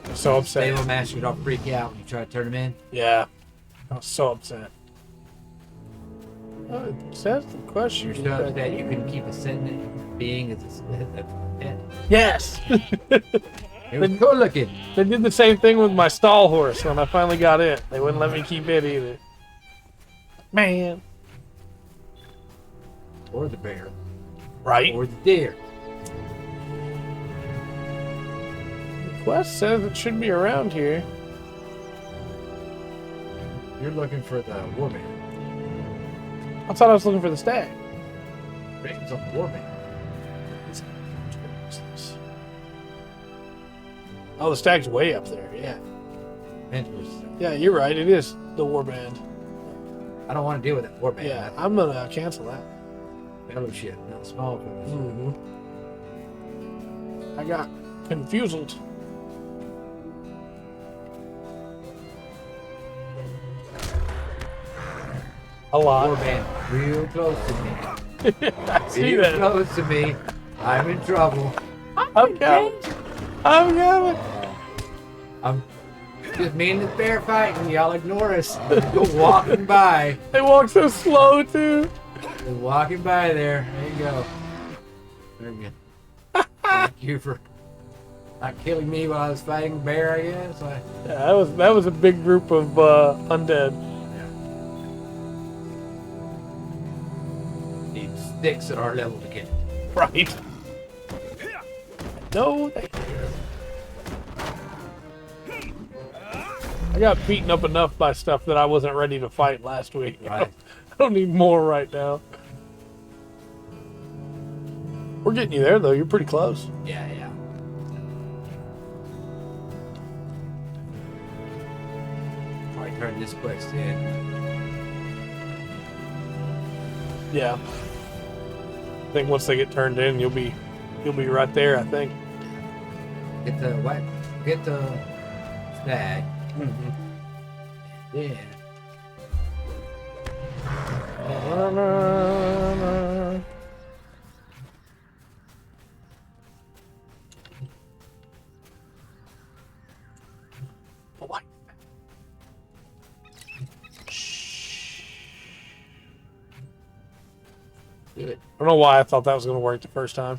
I'm so upset. Stable master don't freak out when you try to turn him in. Yeah, I was so upset. Oh, it says the question. You're so upset you couldn't keep a sentient being as a pet. Yes. It was cool looking. They did the same thing with my stall horse when I finally got it. They wouldn't let me keep it either. Man. Or the bear. Right? Or the deer. The quest says it should be around here. You're looking for the warband. I thought I was looking for the stag. Raven's on the warband. Oh, the stag's way up there. Yeah. Yeah, you're right. It is the warband. I don't want to deal with that warband. Yeah, I'm gonna cancel that. Fellowship, not small fellowship. Mm-hmm. I got confused. A lot. Warband real close to me. I see Real that. close to me. I'm in trouble. I'm coming. I'm coming. I'm Just me and this bear fighting. Y'all ignore us. Go walking by. They walk so slow too. Just walking by there. There you go. Very good. Thank you for not killing me while I was fighting a bear, I guess. Yeah, that was a big group of undead. Yeah. Need sticks at our level to get it. Right. No, thank you. I got beaten up enough by stuff that I wasn't ready to fight last week. Right. I don't need more right now. We're getting you there, though. You're pretty close. Yeah, yeah. Probably turn this quest in. Yeah. I think once they get turned in, you'll be right there, I think. Get the what? Get the stag. Mm-hmm. Yeah. Good. I don't know why I thought that was going to work the first time.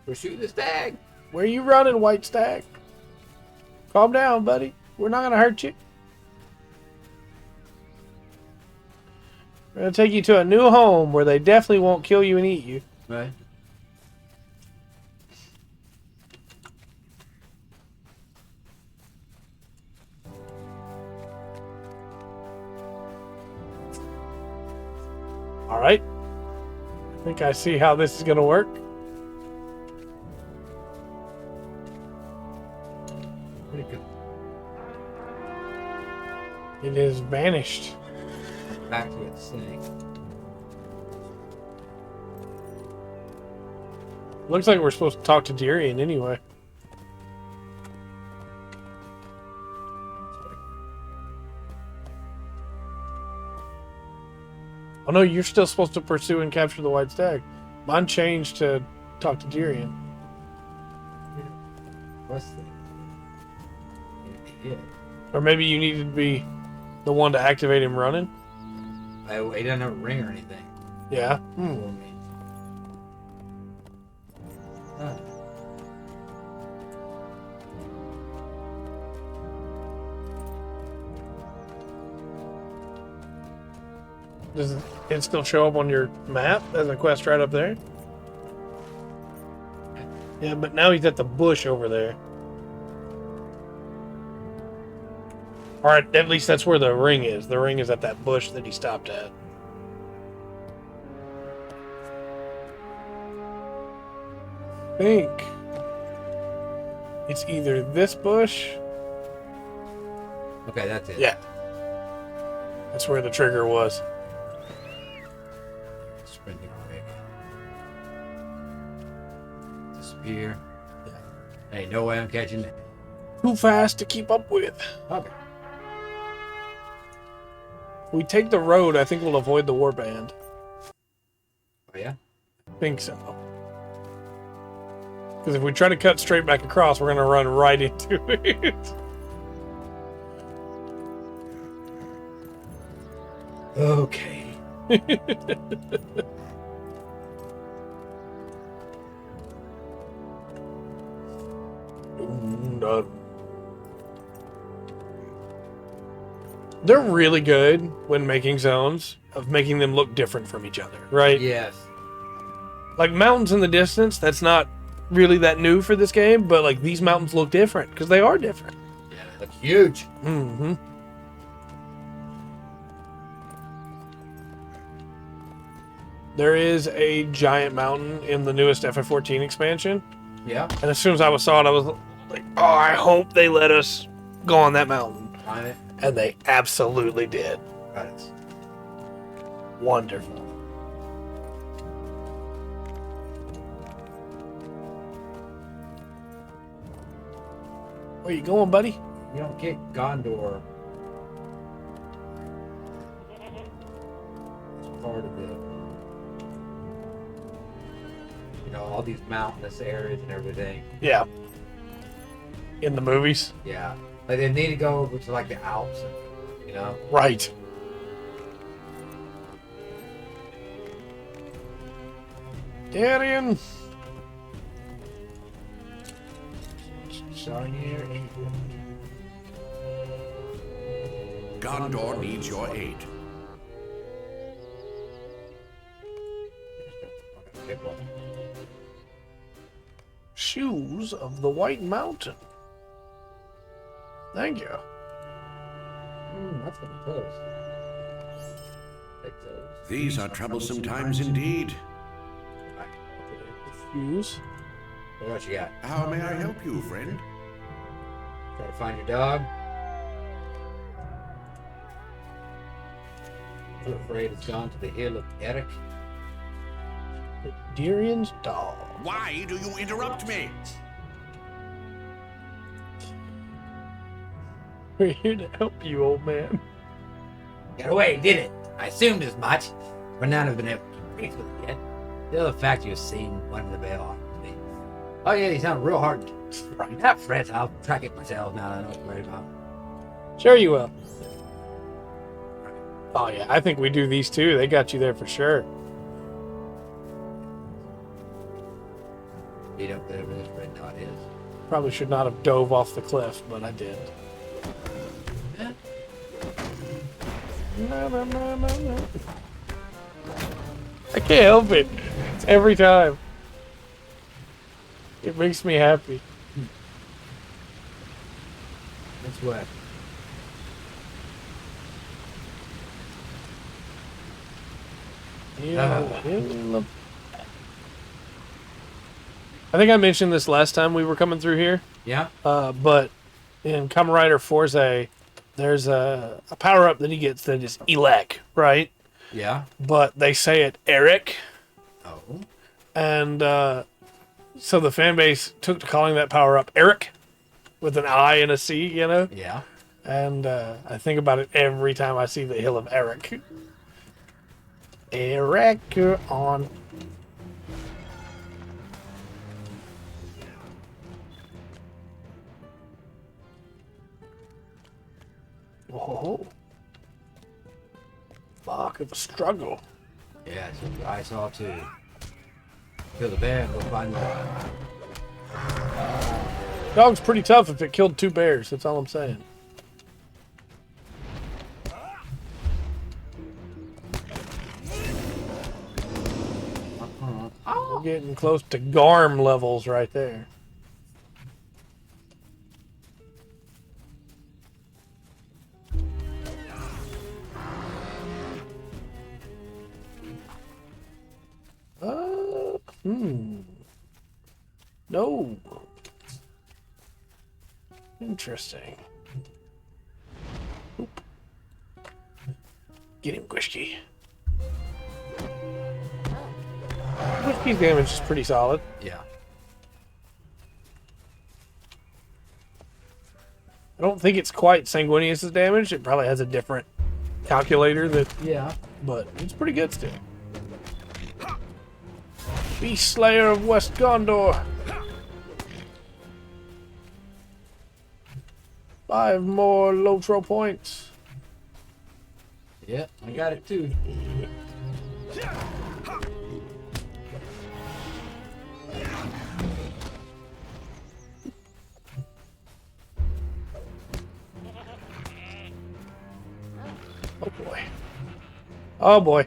Pursue the stag. Where you running, White Stag? Calm down, buddy. We're not going to hurt you. We're going to take you to a new home where they definitely won't kill you and eat you. Right. All right. I think I see how this is going to work. Pretty good. It is vanished. Back to its snake. Looks like we're supposed to talk to Darian anyway. Oh no, you're still supposed to pursue and capture the White Stag. Mine changed to talk to Darian. What's the? Yeah. Or maybe you needed to be the one to activate him running. He doesn't have a ring or anything. Yeah. For me. Huh. Does it still show up on your map as a quest right up there? Yeah, but now he's at the bush over there. Alright, at least that's where the ring is. The ring is at that bush that he stopped at. I think it's either this bush. Okay, that's it. Yeah. That's where the trigger was. Sprinting quick. Disappear. Yeah. Ain't no way I'm catching it. Too fast to keep up with. Okay. If we take the road, I think we'll avoid the warband. Oh yeah? I think so. Because if we try to cut straight back across, we're going to run right into it. Okay. They're really good when making zones of making them look different from each other, right? Yes. Like mountains in the distance, that's not really that new for this game, but like these mountains look different because they are different. Yeah, they look huge. Mm-hmm. There is a giant mountain in the newest FF14 expansion, Yeah. and as soon as I saw it, I was like, "Oh, I hope they let us go on that mountain," Find it. and they absolutely did. Got it. Wonderful. Where you going, buddy? You don't get Gondor. It's part of it. You know, all these mountainous areas and everything. Yeah. In the movies. Yeah, like they need to go over to like the Alps, you know. Right. Darien. Gondor needs your aid. Shoes of the White Mountain. Thank you. That's gonna be close. Take those. These are troublesome times indeed. Shoes. What else you got? How may I help you, friend? Try to find your dog. I'm afraid it's gone to the hill of Eric. The Darien's dog. Why do you interrupt me? We're here to help you, old man. Got away, did it? I assumed as much, but none have been able to keep pace with it yet. The other fact you've seen one of the bell. Oh yeah, they sound real hard. Right. That fret, I'll track it myself now that I know what to worry about. Sure you will. Oh yeah, I think we do these too. They got you there for sure. Beat up there where this red dot is. Probably should not have dove off the cliff, but I did. Yeah. No. I can't help it. It's every time. It makes me happy. That's what. Yeah. I think I mentioned this last time we were coming through here. Yeah. But in Kamen Rider Forza, there's a power up that he gets that is Elec, right? Yeah. But they say it Eric, Oh. and so the fan base took to calling that power up Eric, with an I and a C, you know. Yeah. And I think about it every time I see the Hill of Eric. Eric, you're on. Oh, fuck of a struggle. Yeah, so I saw too. Kill the bear and go find the dog. Dog's pretty tough if it killed 2 bears. That's all I'm saying. We're getting close to Garm levels right there. No. Interesting. Oop. Get him, Quishki. Quishki's damage is pretty solid. Yeah. I don't think it's quite Sanguinius' damage. It probably has a different calculator that, Yeah. but it's pretty good still. Beast Slayer of West Gondor. 5 more Lotro points. Yeah, I got it too. Oh boy. Oh boy.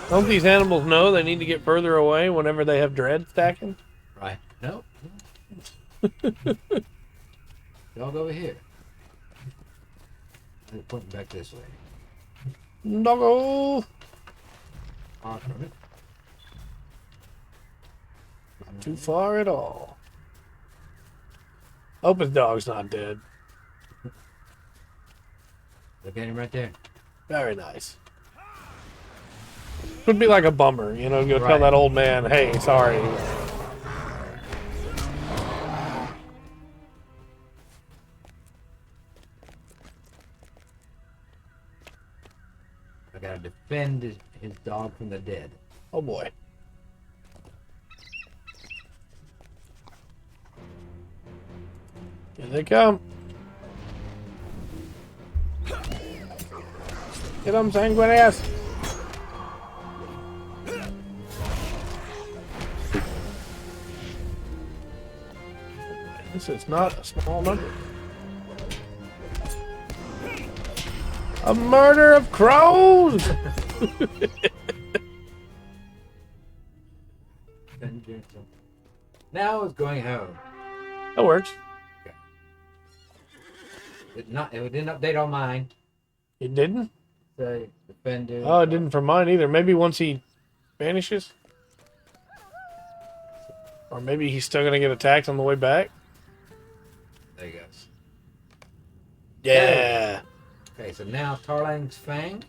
Don't these animals know they need to get further away whenever they have dread stacking? Right. Nope. Dog over here. I'm pointing back this way. Doggo! On from it. Not too far at all. Hope his dog's not dead. Look at him right there. Very nice. Would be like a bummer, you know, go tell Right. that old man, hey, sorry. gotta defend his dog from the dead. Oh boy. Here they come. Get them, sanguineous. This is not a small number. A murder of crows! Now it's going home. That works. It didn't update on mine. It didn't? Say defender. Oh, it didn't for mine either. Maybe once he vanishes? Or maybe he's still going to get attacked on the way back? There he goes. Yeah. Okay, so now Tarlang's Fang.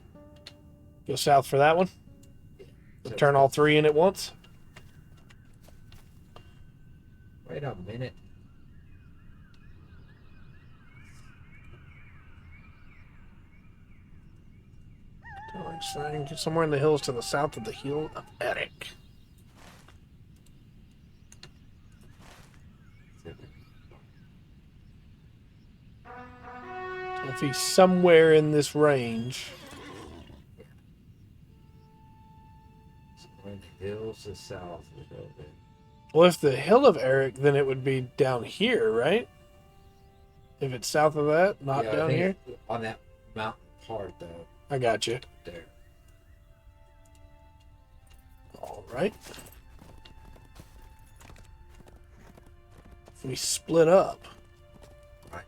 Go south for that one. Turn all three in at once. Wait a minute. Somewhere in the hills to the south of the Hill of Eric. So if he's somewhere in this range. Somewhere in the hills to south. Well, if the Hill of Eric, then it would be down here, right? If it's south of that, not down here? On that mountain part, though. I got you. There. All right. If we split up. Right.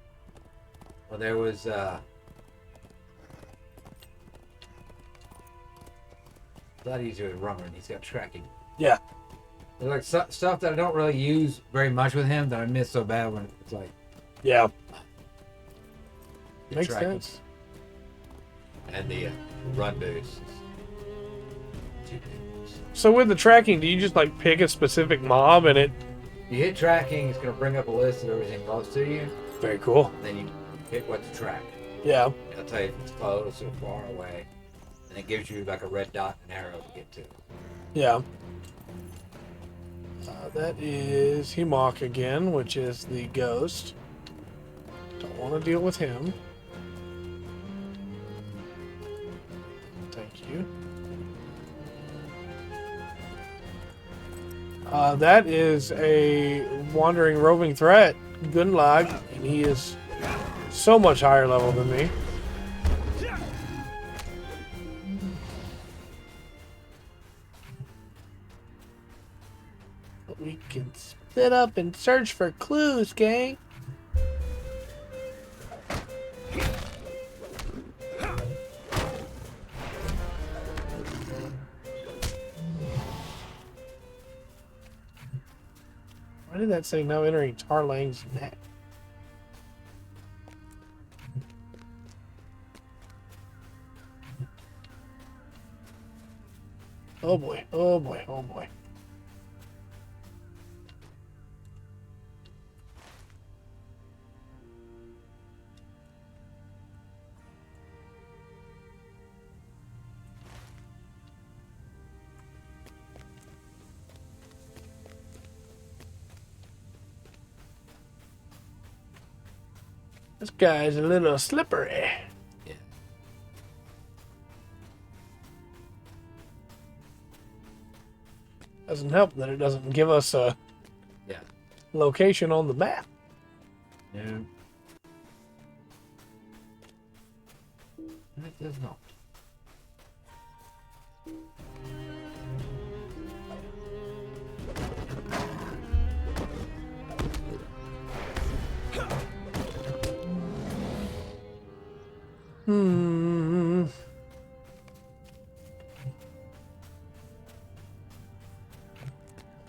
Well, there was, that easier to run, and he's got tracking. Yeah. There's like stuff that I don't really use very much with him that I miss so bad when it's like. Yeah. the Makes tracking. sense. And the run boost. So with the tracking, do you just like pick a specific mob and it? You hit tracking, it's going to bring up a list of everything close to you. Very cool. And then you pick what to track. Yeah. It'll tell you if it's close or far away. And it gives you like a red dot and arrow to get to. Yeah. That is Hemok again, which is the ghost. Don't want to deal with him. Thank you. That is a wandering roving threat, Gunlag, and he is so much higher level than me. But we can split up and search for clues, gang. Why did that say no entering Tarlang's neck? Oh boy, oh boy, oh boy. This guy's a little slippery. Yeah. Doesn't help that it doesn't give us a location on the map. No. It does not.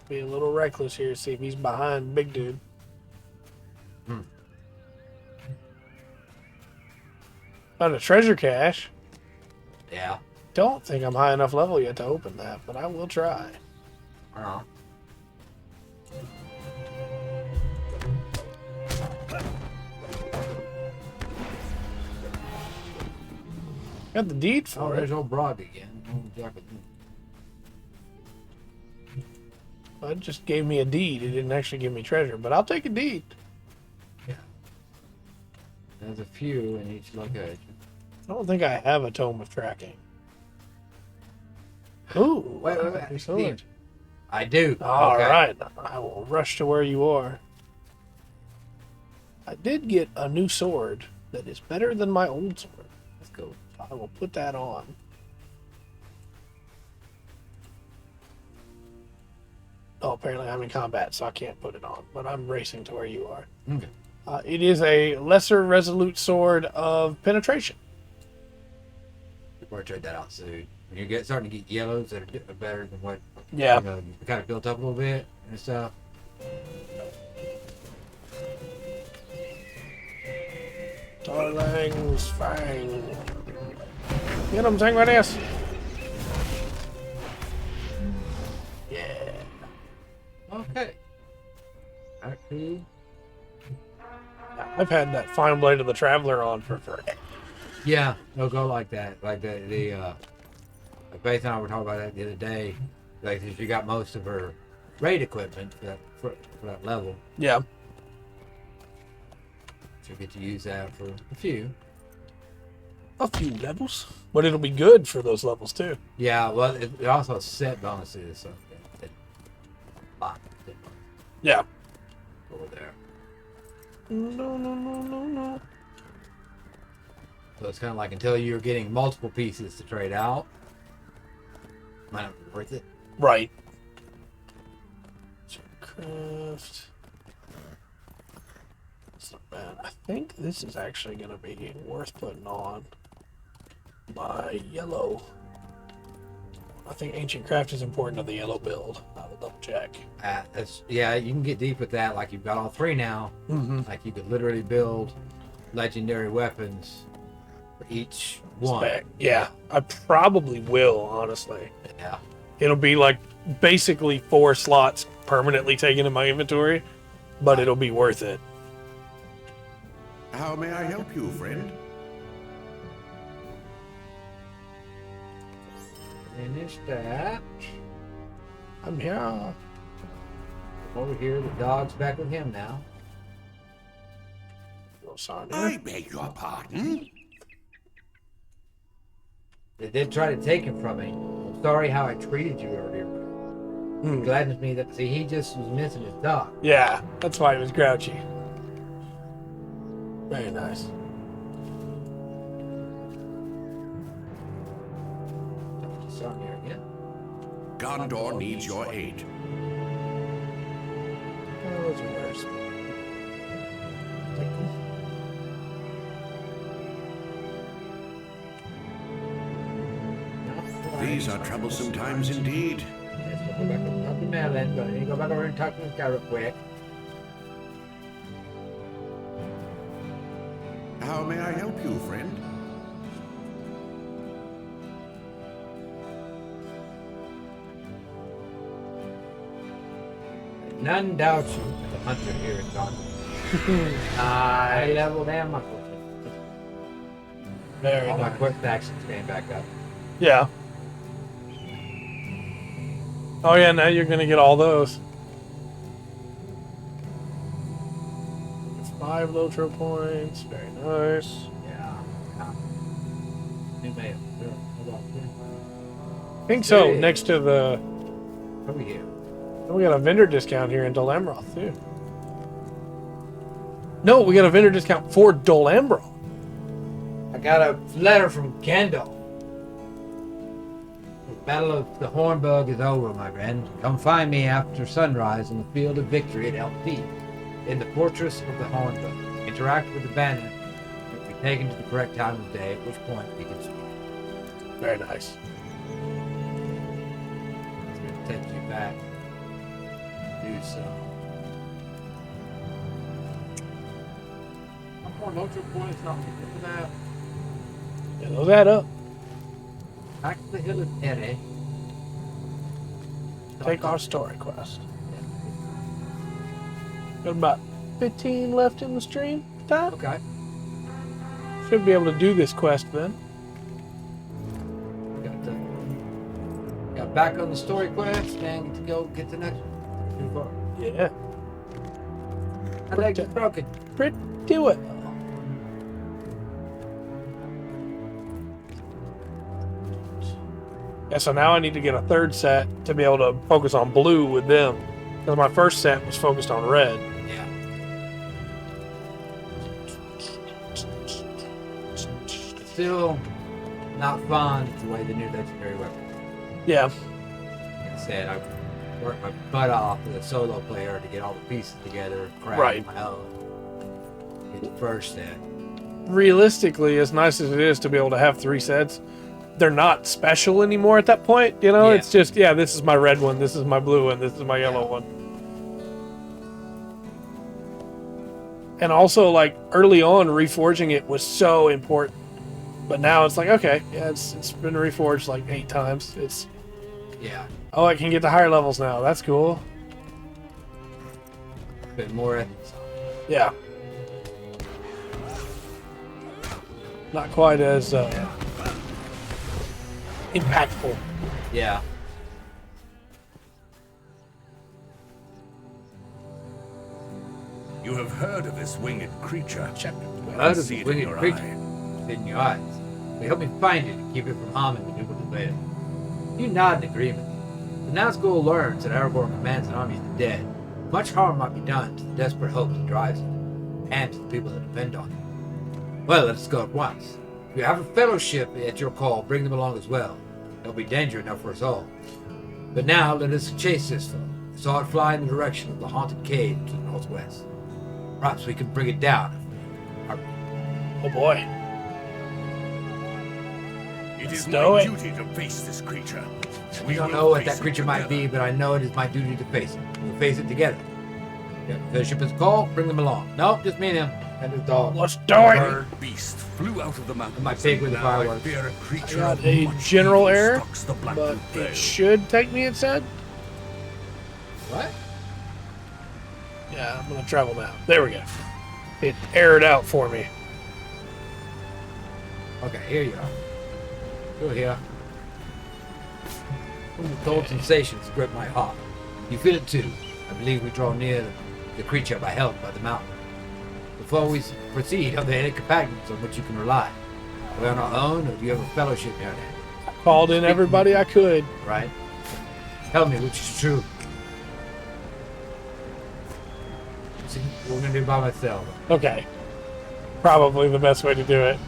Be a little reckless here, see if he's behind big dude. Found a treasure cache. Yeah. Don't think I'm high enough level yet to open that, but I will try. Uh-huh. Got the deed Oh, for it. there's old Broad again. Oh, exactly. It just gave me a deed. It didn't actually give me treasure, but I'll take a deed. Yeah. There's a few in each location. I don't think I have a tome of tracking. Ooh, Wait. your sword. I do. All Okay. right, I will rush to where you are. I did get a new sword that is better than my old sword. Let's go. I will put that on. Oh, apparently I'm in combat, so I can't put it on, but I'm racing to where you are. Okay. It is a lesser resolute sword of penetration. Before I trade that out soon. When you're starting to get yellows that are better than what Yeah. you know, you kind of built up a little bit and stuff. Darling's fine. Get him, Sanguinius. Yeah. Okay. Actually, I've had that Final Blade of the Traveler on for forever. yeah, they'll go like that. Like like Faith and I were talking about that the other day. Like she got most of her raid equipment for that level. Yeah. So you get to use that for a few. A few levels. But it'll be good for those levels, too. Yeah, well, it also has set bonuses. So it lot Yeah. over there. No. So it's kind of like until you're getting multiple pieces to trade out, might not be worth it. Right. Craft. It's not bad. I think this is actually going to be worth putting on my yellow. I think Ancient Craft is important to the yellow build. I will double check. Yeah, you can get deep with that. Like you've got all three now. Mm-hmm. Like you could literally build legendary weapons for each one. Spec. Yeah, I probably will, honestly. Yeah. It'll be like basically 4 slots permanently taken in my inventory, but it'll be worth it. How may I help you, friend? Finish that. I'm here. Over here, the dog's back with him now. I beg your pardon? They did try to take him from me. I'm sorry how I treated you earlier. It gladdens me that, see, he just was missing his dog. Yeah, that's why he was grouchy. Very nice. Just on here again. Gondor needs your aid. Oh, those are worse. These are troublesome times indeed. Yes, we'll go back and talk to Madeline, but I need to go back over and talk to this guy real quick. How may I help you, friend? None doubts you, the hunter here in Gondor. I leveled and my quick. Very All my nice. quick actions came back up. Yeah. Oh yeah, now you're gonna get all those. 5 LOTRO points. Very nice. Yeah. New mail. I think so. Hey. Next to the, Over here. we got a vendor discount here in Dol Amroth too. No, we got a vendor discount for Dol Amroth. I got a letter from Gandalf. The Battle of the Hornbug is over, my friend. Come find me after sunrise on the field of victory at LP, in the fortress of the Hornbug. Interact with the banner. You'll be taken to the correct time of day, at which point we can speak. Very nice. It's going to take you back. Do so. One more LOTRO points, not for that. Yeah, those add up. Back to the hill of Ere. Take our story quest. Got about 15 left in the stream time. Okay. Should be able to do this quest then. back on the story quest and to go get the next one. Too far. Yeah. My leg is broken. Do it. Yeah, so now I need to get a third set to be able to focus on blue with them. Because my first set was focused on red. Yeah. Still not fun the way the new legendary weapon. Yeah. Like I said, I worked my butt off with a solo player to get all the pieces together, craft Right. my own. Get the first set. Realistically, as nice as it is to be able to have 3 sets, they're not special anymore at that point. You know, Yeah. it's just, yeah, this is my red one, this is my blue one, this is my yellow one. And also, like, early on, reforging it was so important. But now it's like, okay, yeah, it's been reforged like 8 times. It's, Yeah. oh, I can get to higher levels now. That's cool. Bit more ethics on it. Yeah. Not quite as impactful. Yeah. You have heard of this winged creature. Out of See the it in winged your creature. eye. In your eyes. Will help me find it and keep it from harming the people who live. You nod in agreement. The Nazgul learns that Aragorn commands an army of the dead. Much harm might be done to the desperate hope that drives it, and to the people that depend on it. Well, let us go at once. If you have a fellowship at your call, bring them along as well. There'll be danger enough for us all. But now, let us chase this foe. I saw it fly in the direction of the haunted cave to the northwest. Perhaps we can bring it down. Oh boy. It is Do my it. duty to face this creature. We don't know what that creature might be, but I know it is my duty to face it. We'll face it together. If the fellowship is called, bring them along. No, just me and him. And his dog. Let's do it. Bird beast flew out of the mountains. My pig with the Now I fireworks. fear a creature I got of a much general evil error, stalks the but Blackwood Vale. it should take me, it said. What? Yeah, I'm gonna travel now. There we go. It aired out for me. Okay, here you are. Go here. The cold sensations grip my heart. You feel it too. I believe we draw near the creature by help by the mountain. Before we proceed, are there any companions on which you can rely? Are we on our own, or do you have a fellowship near there? Called in everybody I could. Right? Tell me which is true. See, we're gonna do it by myself. Okay. Probably the best way to do it.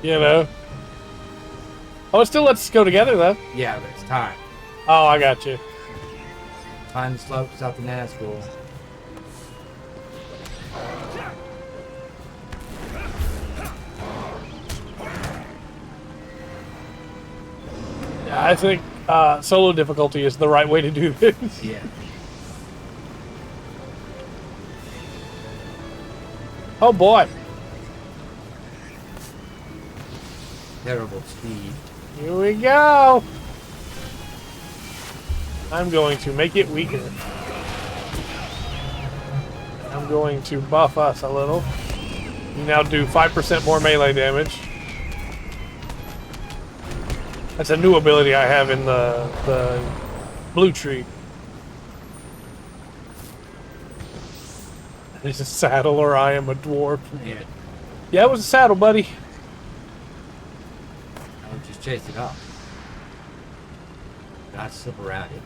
You know? Oh, it still lets us go together, though. Yeah, but it's time. Oh, I got you. Time to slope south of Nazgul. Yeah, I think solo difficulty is the right way to do this. Yeah. Oh, boy. Terrible speed. Here we go. I'm going to make it weaker. I'm going to buff us a little. You now do 5% more melee damage. That's a new ability I have in the blue tree. There's a saddle or I am a dwarf. Yeah. Yeah, it was a saddle, buddy. I would just chase it off. Not slip around it.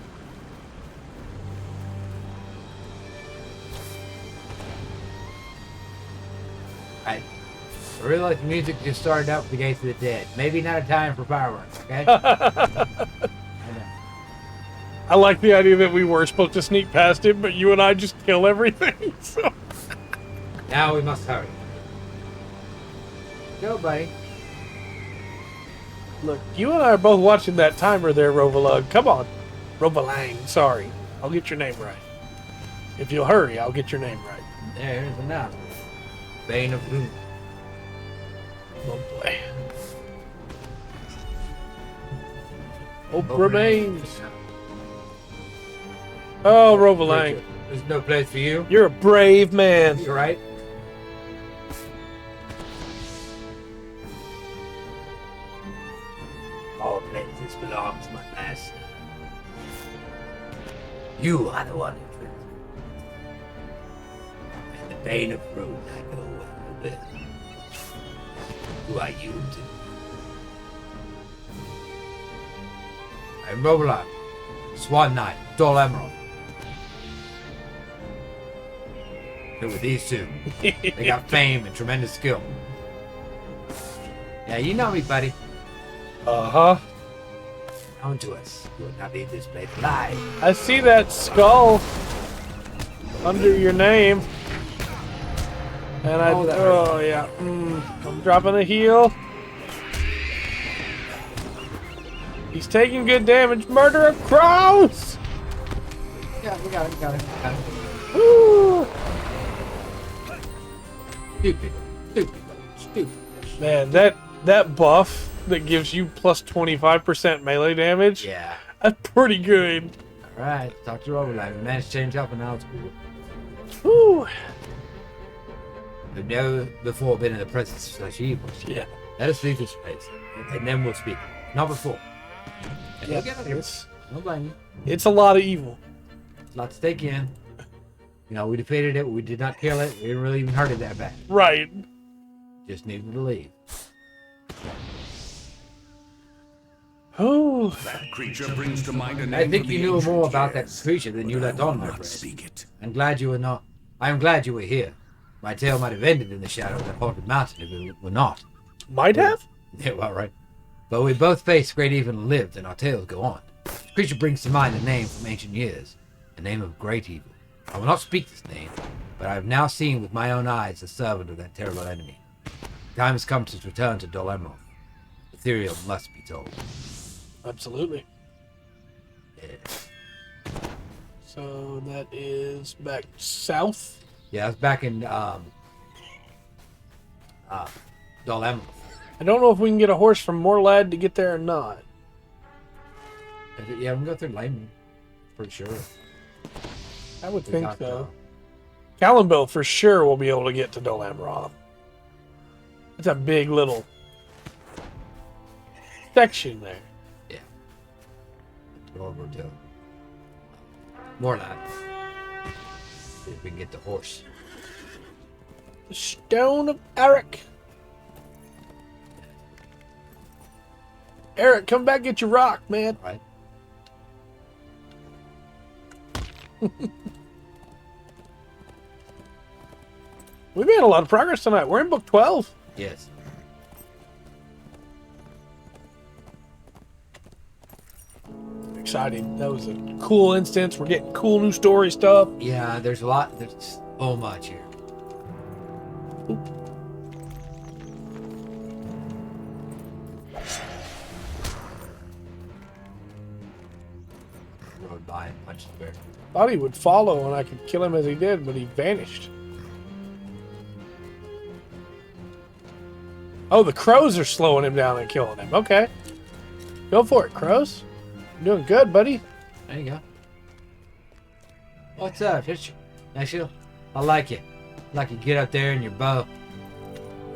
I really like the music just started out with the Gates of the Dead. Maybe not a time for fireworks, okay? I know. I like the idea that we were supposed to sneak past him, but you and I just kill everything. So. Now we must hurry. Go, buddy. Look, you and I are both watching that timer there, Rovalug. Come on. Rovalang, sorry. I'll get your name right. If you'll hurry, I'll get your name right. There's enough. Bane of Doom. Oh boy. Hope remains. Oh, Rovalang. There's no place for you. You're a brave man. You're right. Oh, let this belong to my master. You are the one who drinks. And the bane of ruin I know a little bit. Who are you to? I'm Robolat, Swan Knight, Dol Amroth. Here with these two. They got fame and tremendous skill. Yeah, you know me, buddy. Uh-huh. Known to us. You would not leave this place alive. I see that skull under your name. And yeah. I'm dropping a heal. He's taking good damage. Murder of crows! Yeah, we got it. Woo! Stupid. Man, that buff that gives you plus 25% melee damage, Yeah. that's pretty good. Alright, talk to Robolat. We managed to change up and now it's cool. Woo! We've never before been in the presence of such evil. Yeah. Let us leave this place, and then we'll speak. Not before. And Yeah, we'll get out of here. it's, No blame you. it's a lot of evil. It's a lot to take in. You know, we defeated it. We did not kill it. We didn't really even hurt it that bad. Right. Just needed to leave. Oh, That creature brings to mind a name. I think from you the knew ancient more about that years, creature than you but let I will on, my not friend. speak it. I'm glad you were not. I am glad you were here. My tale might have ended in the shadow of that haunted mountain if it were not. might have? Yeah, well, right. But we both faced great evil and lived, and our tales go on. The creature brings to mind a name from ancient years, a name of great evil. I will not speak this name, but I have now seen with my own eyes the servant of that terrible enemy. The time has come to return to Dol Amroth. The Ethereal must be told. Absolutely. Yeah. So that is back south. Yeah, I was back in Dol Amroth. I don't know if we can get a horse from Morlad to get there or not. Yeah, we can go through Lehman. Pretty sure. I would We think got, so. Callumbo for sure will be able to get to Dol Amroth. It's a big little section there. Over to Morlad. See if we can get the horse. The Stone of Eric. Eric, come back get your rock, man. Right? We made a lot of progress tonight. We're in book 12. Yes. Exciting. That was a cool instance. We're getting cool new story stuff. Yeah, there's a lot. There's so much here. Rode by and punched the bear. Thought he would follow and I could kill him as he did, but he vanished. Oh, the crows are slowing him down and killing him. Okay. Go for it, crows. You're doing good, buddy. There you go. What's up? Actually, I like you. I like you get up there in your bow.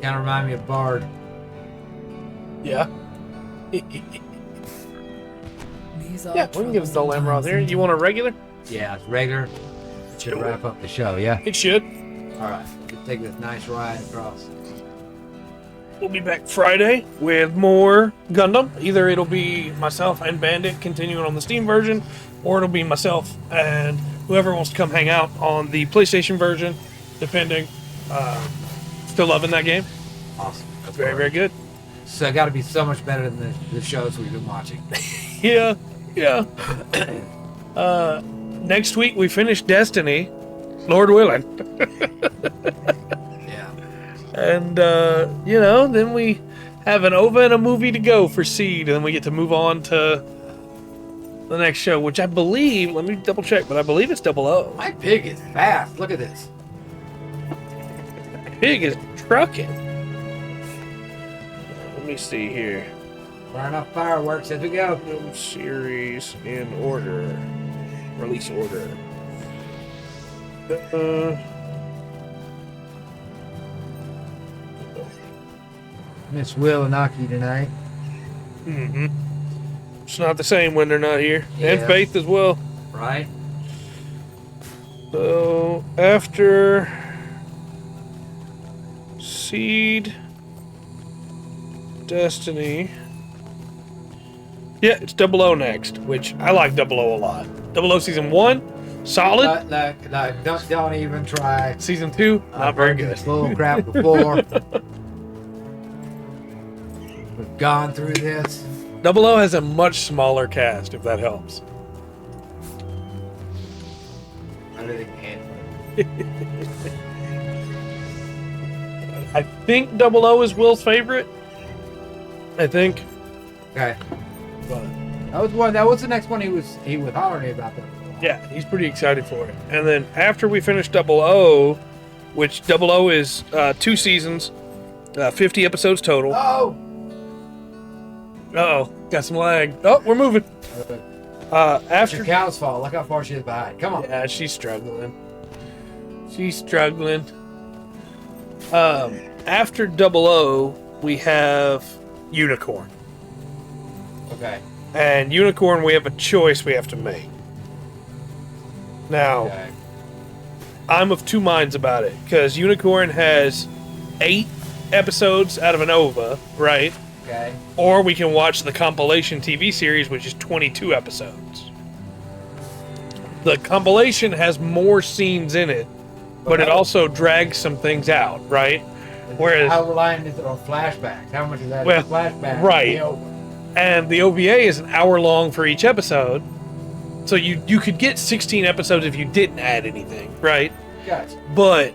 Kind of remind me of Bard. Yeah. These are Yeah, we can get a Dol Amroth here. You want a regular? Yeah, it's regular. Should wrap up the show, yeah? It should. Alright, let's take this nice ride across. We'll be back Friday with more Gundam. Either it'll be myself and Bandit continuing on the Steam version, or it'll be myself and whoever wants to come hang out on the PlayStation version, depending. Still loving that game. Awesome. That's Very, very good. So it got to be so much better than the shows we've been watching. Yeah, yeah. Next week we finish Destiny, Lord willing. Yeah. And, then we have an OVA and a movie to go for Seed, and then we get to move on to the next show, which I believe, let me double check, but I believe it's 00. My pig is fast. Look at this. Pig is trucking. Let me see here. Firing off fireworks as we go. Film series in order. Release order. Miss Will and Aki tonight. Mm-hmm. It's not the same when they're not here. And Yeah. Faith as well. Right? So, after Seed, Destiny. Yeah, it's Double O next, which I like Double O a lot. Double O Season 1, solid. Don't even try. Season 2, not very good. Bull crap before. We've gone through this. Double O has a much smaller cast, if that helps. Everything can. I think Double O is Will's favorite. I think. Okay. But That was the next one he was hollering about that. yeah, he's pretty excited for it. And then after we finish Double O, which Double O is 2 seasons, 50 episodes total. Oh! Uh-oh, got some lag. Oh, we're moving. It's After your cow's fault. Look how far she is behind. Come on. yeah, she's struggling. She's struggling. After Double O, we have Unicorn. Okay. And Unicorn, we have a choice we have to make. Now, Okay. I'm of two minds about it, because Unicorn has 8 episodes out of an OVA, right? Okay. Or we can watch the compilation TV series, which is 22 episodes. The compilation has more scenes in it, but it also drags some things out, right? Whereas, How reliant is it on flashbacks? How much is that Well, flashback? right. You know, and the OVA is an hour long for each episode, so you could get 16 episodes if you didn't add anything, right? Gotcha. But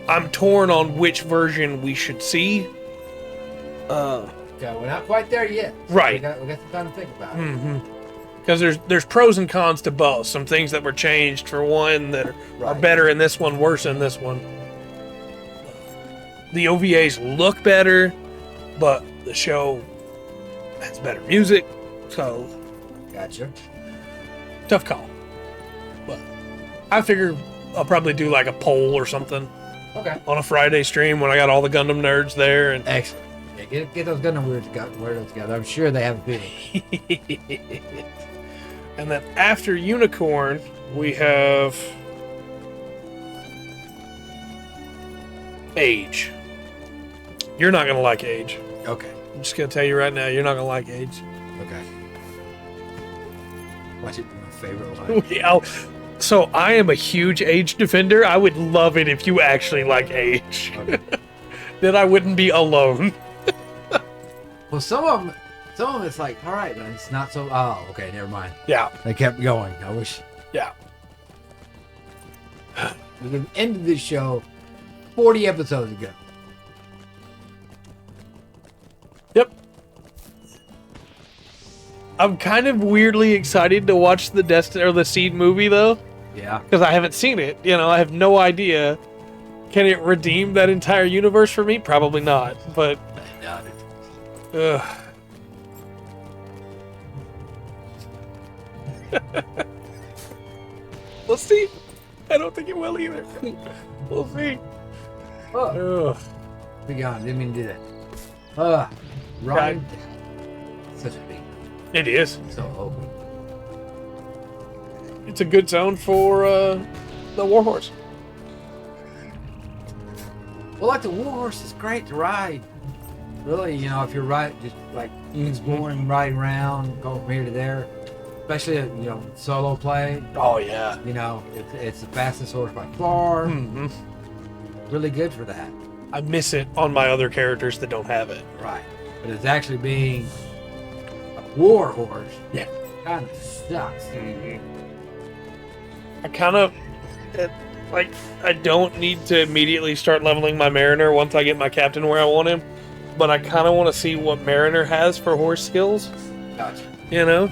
I'm torn on which version we should see. Okay, we're not quite there yet. So Right. We got some time to think about it. Because there's pros and cons to both. Some things that were changed for one that are Right. better in this one, worse in this one. The OVAs look better, but the show has better music, so Gotcha. tough call. But I figure I'll probably do like a poll or something Okay. on a Friday stream when I got all the Gundam nerds there. And Excellent. Yeah, get those Gundam weirdos together. I'm sure they have a feeling. and then after Unicorn, we have Age. You're not gonna like Age. Okay. I'm just gonna tell you right now, you're not gonna like Age. Okay. Watch it. My favorite one. Yeah. So I am a huge Age defender. I would love it if you actually like Age. Okay. Then I wouldn't be alone. Well, some of them it's like, all right, but it's not so. Oh, okay, never mind. Yeah. They kept going. I wish Yeah. we could have ended this show 40 episodes ago. Yep. I'm kind of weirdly excited to watch the Seed movie though, Yeah. because I haven't seen it. You know, I have no idea. Can it redeem that entire universe for me? Probably not. But I doubt it. ugh. We'll see. I don't think it will either. We'll see. Oh, Ugh. be gone. Didn't mean to do that. Ryan. Such a big. It is. So open. It's a good zone for the Warhorse. Well, like the Warhorse is great to ride. Really, you know, if you're just like exploring, riding around, going from here to there, especially solo play. Oh yeah. You know, it's the fastest horse by far. Hmm. Really good for that. I miss it on my other characters that don't have it. Right. But it's actually being a war horse. Yeah. Kind of sucks. I kind of like. I don't need to immediately start leveling my Mariner once I get my captain where I want him, but I kind of want to see what Mariner has for horse skills. Gotcha. You know,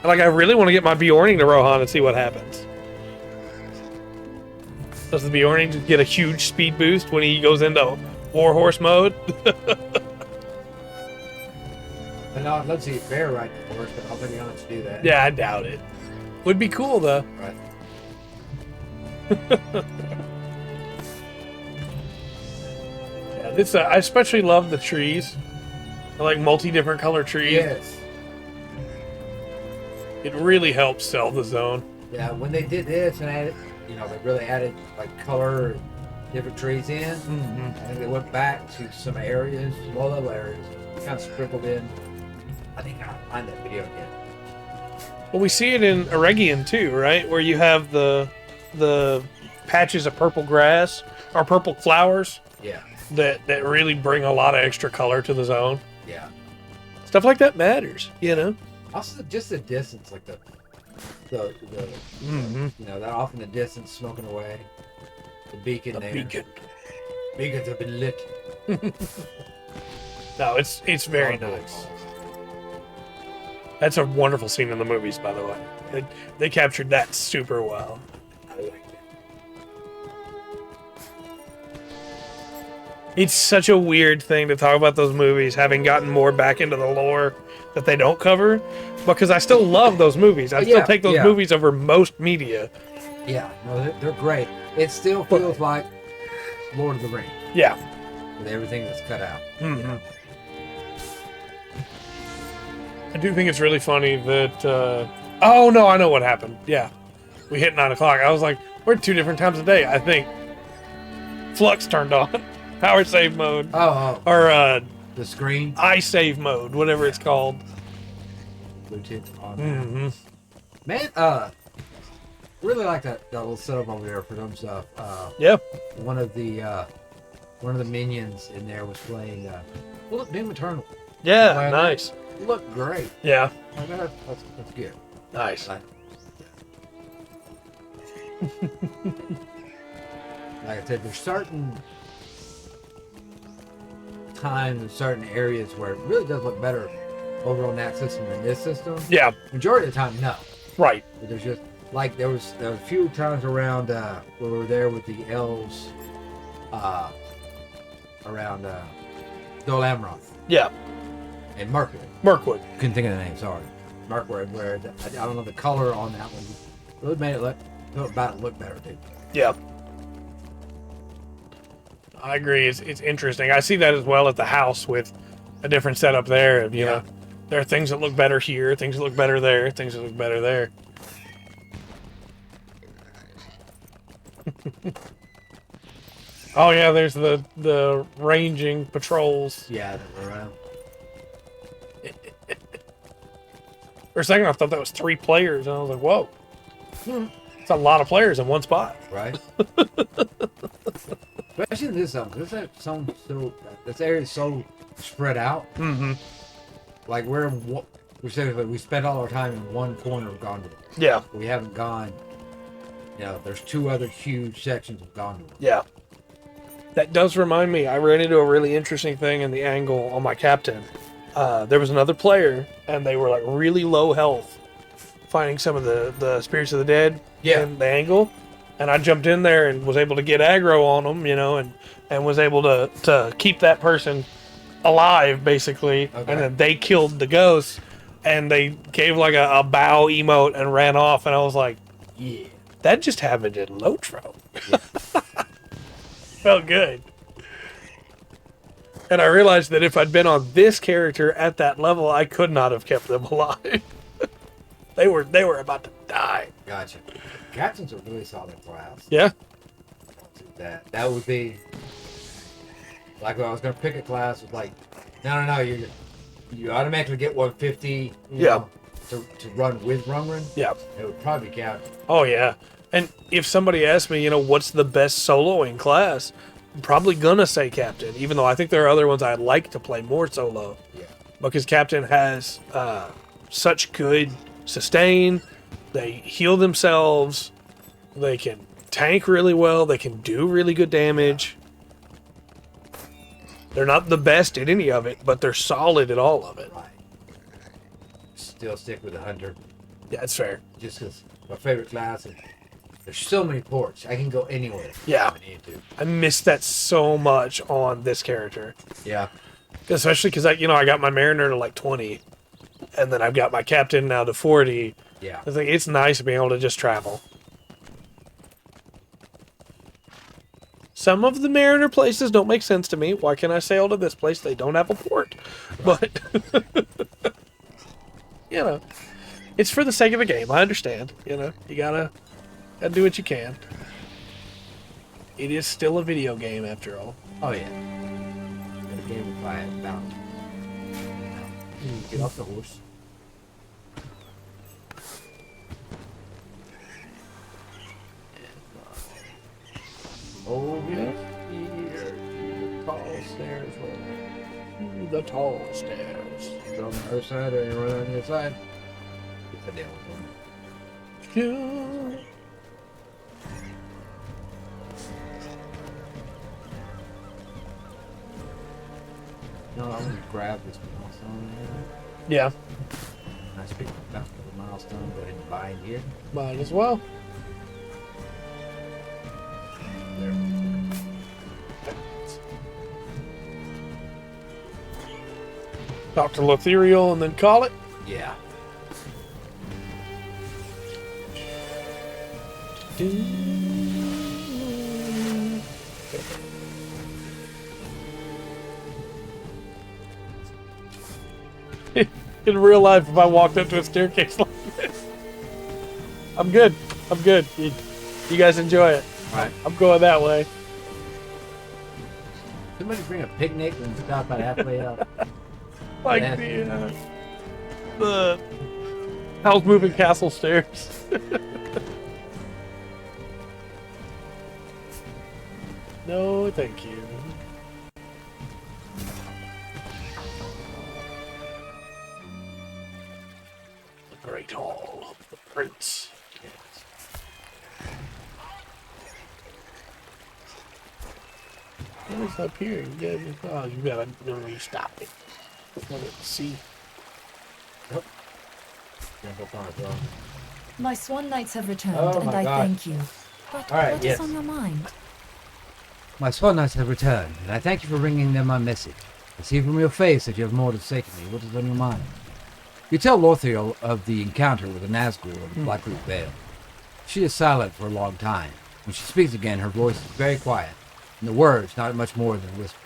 like I really want to get my Bjorning to Rohan and see what happens. Does the Bjorning just get a huge speed boost when he goes into Warhorse mode? But no, I'd love to see a bear ride the horse, but I don't think you're going to do that. Yeah, I doubt it. Would be cool though. Right. Yeah, this I especially love the trees. I like multi different color trees. Yes. It really helps sell the zone. Yeah, when they did this and added, they really added like color and different trees in. Mm-hmm. I think they went back to some areas, low level areas, kind of sprinkled in. I think I'll find that video again. Well, we see it in Eregion too, right? Where you have the patches of purple grass or purple flowers Yeah, that really bring a lot of extra color to the zone. yeah. Stuff like that matters, you know? Also, just the distance, like the Mm-hmm. that off in the distance, smoking away. The beacon The there. beacon. Beacons have been lit. No, it's very nice. That's a wonderful scene in the movies, by the way. They captured that super well. I liked it. It's such a weird thing to talk about those movies, having gotten more back into the lore that they don't cover, because I still love those movies. I still take those movies over most media. Yeah, no, they're great. It still feels like Lord of the Rings Yeah. with everything that's cut out. Mm-hmm. I do think it's really funny that. Oh no, I know what happened. Yeah, we hit 9 o'clock. I was like, we're at 2 different times a day. I think Flux turned on power save mode, or the screen, iSave mode, whatever it's called. Bluetooth on. Mm-hmm. Man, really like that little setup over there for them stuff. Yeah. One of the minions in there was playing. Look, Doom Eternal. Yeah, Playing nice. That. Looked great. Yeah, Like, that's good. nice. Like I said, there's certain times and certain areas where it really does look better over on that system than this system. Yeah, Majority of the time, no. right. But there's just like there was a few times around where we were there with the elves around Dol Amroth Yeah, and Mirkwood. Mirkwood. Couldn't think of the name. Sorry, Mirkwood. Where I don't know, the color on that one really made it look better, dude. Yeah. I agree. It's interesting. I see that as well at the house with a different setup there. You know, there are things that look better here, things that look better there, things that look better there. Oh yeah, there's the ranging patrols. Yeah, that were around. For a second, I thought that was 3 players, and I was like, "Whoa, it's a lot of players in one spot." Right. Especially in this zone. This area is so spread out. Mm-hmm. Like we spent all our time in one corner of Gondor. Yeah, We haven't gone. There's 2 other huge sections of Gondor. yeah. That does remind me. I ran into a really interesting thing in the angle on my captain. There was another player, and they were like really low health, finding some of the spirits of the dead in the angle. And I jumped in there and was able to get aggro on them, and was able to keep that person alive, basically. Okay. And then they killed the ghost, and they gave like a bow emote and ran off. And I was like, Yeah. that just happened in LOTRO. Felt good. And I realized that if I'd been on this character at that level, I could not have kept them alive. They were about to die. Gotcha. Captain's a really solid class. Yeah. That would be like when I was gonna pick a class. It's like, no, you automatically get 150. To run with Rungren. Yeah. It would probably be Captain. Oh yeah. And if somebody asked me, what's the best soloing class, I'm probably gonna say Captain, even though I think there are other ones I'd like to play more solo. Yeah. Because Captain has such good sustain. They heal themselves. They can tank really well. They can do really good damage. They're not the best at any of it, but they're solid at all of it. Right. Still stick with the Hunter. Yeah, it's fair. Just because my favorite class. And there's so many ports. I can go anywhere. Yeah. If I need to. I miss that so much on this character. Yeah. Especially because I got my Mariner to like 20, and then I've got my Captain now to 40. Yeah. I think it's nice being able to just travel. Some of the Mariner places don't make sense to me. Why can I sail to this place? They don't have a port. But, it's for the sake of the game. I understand. You know, you gotta do what you can. It is still a video game after all. Oh yeah. Gotta gamify it. Balance. Get off the horse. Over here, the tall stairs. The tall stairs. On the other side, or you run on the other side. Get the nail one. Yeah. No, I'm gonna grab this milestone here. Yeah, Nice big bounce of the milestone. Go ahead and bind here. might as well. There. Talk to Lothriel and then call it. Yeah. In real life, if I walked up to a staircase like this, I'm good. I'm good. You guys enjoy it. Right. I'm going that way. Somebody bring a picnic and stop about halfway up. Like Yeah. the Howl's Moving Castle stairs. No, thank you. The Great Hall of the Prince. What is up here? You gotta stop it. Let's see. Jump up on it, bro. My swan knights have returned, Oh and my I God. thank you. But All right, what is yes. on your mind? My swan knights have returned, and I thank you for bringing them my message. I see from your face that you have more to say to me. What is on your mind? You tell Lothriel of the encounter with the Nazgul in the Blackroot Vale. She is silent for a long time. When she speaks again, her voice is very quiet, and the words not much more than a whisper.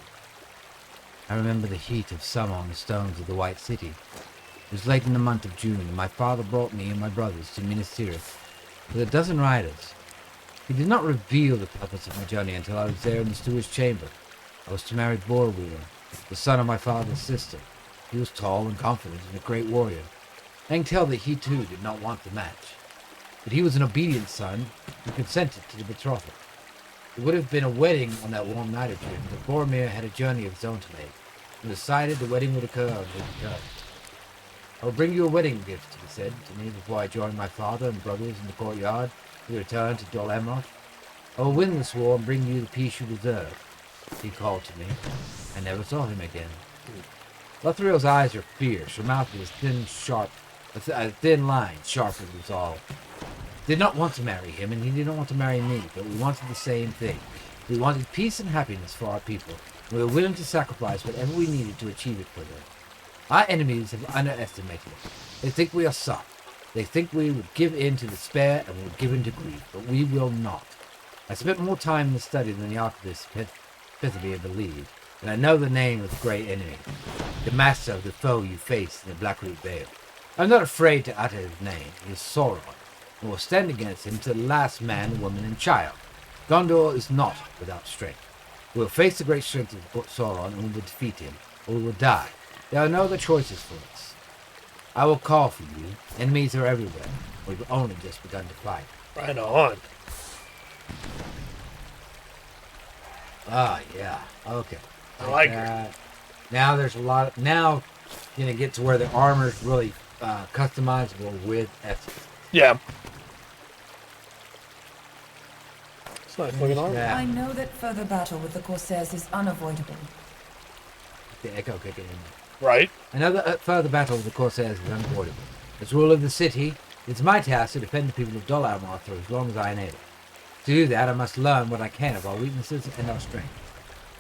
I remember the heat of summer on the stones of the White City. It was late in the month of June, and my father brought me and my brothers to Minas Tirith with a dozen riders. He did not reveal the purpose of my journey until I was there in the steward's chamber. I was to marry Borwheeler, the son of my father's sister. He was tall and confident and a great warrior. I can tell that he too did not want the match. But he was an obedient son who consented to the betrothal. It would have been a wedding on that warm night of June, but Boromir had a journey of his own to make, and decided the wedding would occur on his return. I will bring you a wedding gift, he said to me before I joined my father and brothers in the courtyard to return to Dol Amroth. I will win this war and bring you the peace you deserve. He called to me. I never saw him again. Lothriel's eyes are fierce. Her mouth was thin, sharp, a thin line, sharp as resolve. I did not want to marry him, and he did not want to marry me, but we wanted the same thing. We wanted peace and happiness for our people. We were willing to sacrifice whatever we needed to achieve it for them. Our enemies have underestimated us. They think we are soft. They think we would give in to despair and would give in to grief, but we will not. I spent more time in the study than the archivists pithily believed, and I know the name of the great enemy, the master of the foe you face in the Blackroot Vale. I'm not afraid to utter his name. He is Sauron, and will stand against him to the last man, woman, and child. Gondor is not without strength. We will face the great strength of Sauron, and we will defeat him, or we will die. There are no other choices for us. I will call for you. Enemies are everywhere. We've only just begun to fight. Right on. Ah, yeah. Okay. I like her. that. Now there's a lot. Now, gonna get to where the armor's really customizable with S's. Yeah. It's nice looking armor. Yeah. I know that further battle with the Corsairs is unavoidable. The echo kicking in. Right. Another further battle with the Corsairs is unavoidable. As ruler of the city, it's my task to defend the people of Dol Amroth for as long as I am able. To do that, I must learn what I can of our weaknesses and our strengths.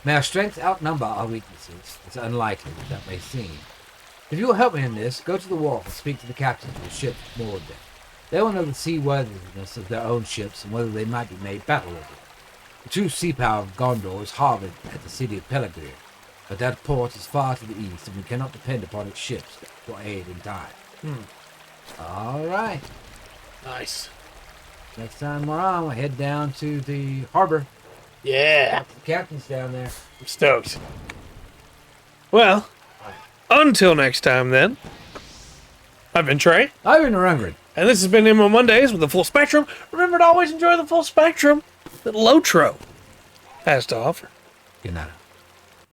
May our strengths outnumber our weaknesses, as unlikely as that may seem. If you will help me in this, go to the wharf and speak to the captains of the ships moored there. They will know the seaworthiness of their own ships and whether they might be made battle-ready. The true sea power of Gondor is harbored at the city of Pelegrir, but that port is far to the east, and we cannot depend upon its ships for aid in time. All right. Nice. Next time we're on, we'll head down to the harbor. Yeah. The captain's down there. I'm stoked. Well, until next time then, I've been Trey, I've been Rungred. and this has been MMO Mondays with the full spectrum. Remember to always enjoy the full spectrum that LOTRO has to offer. Good night.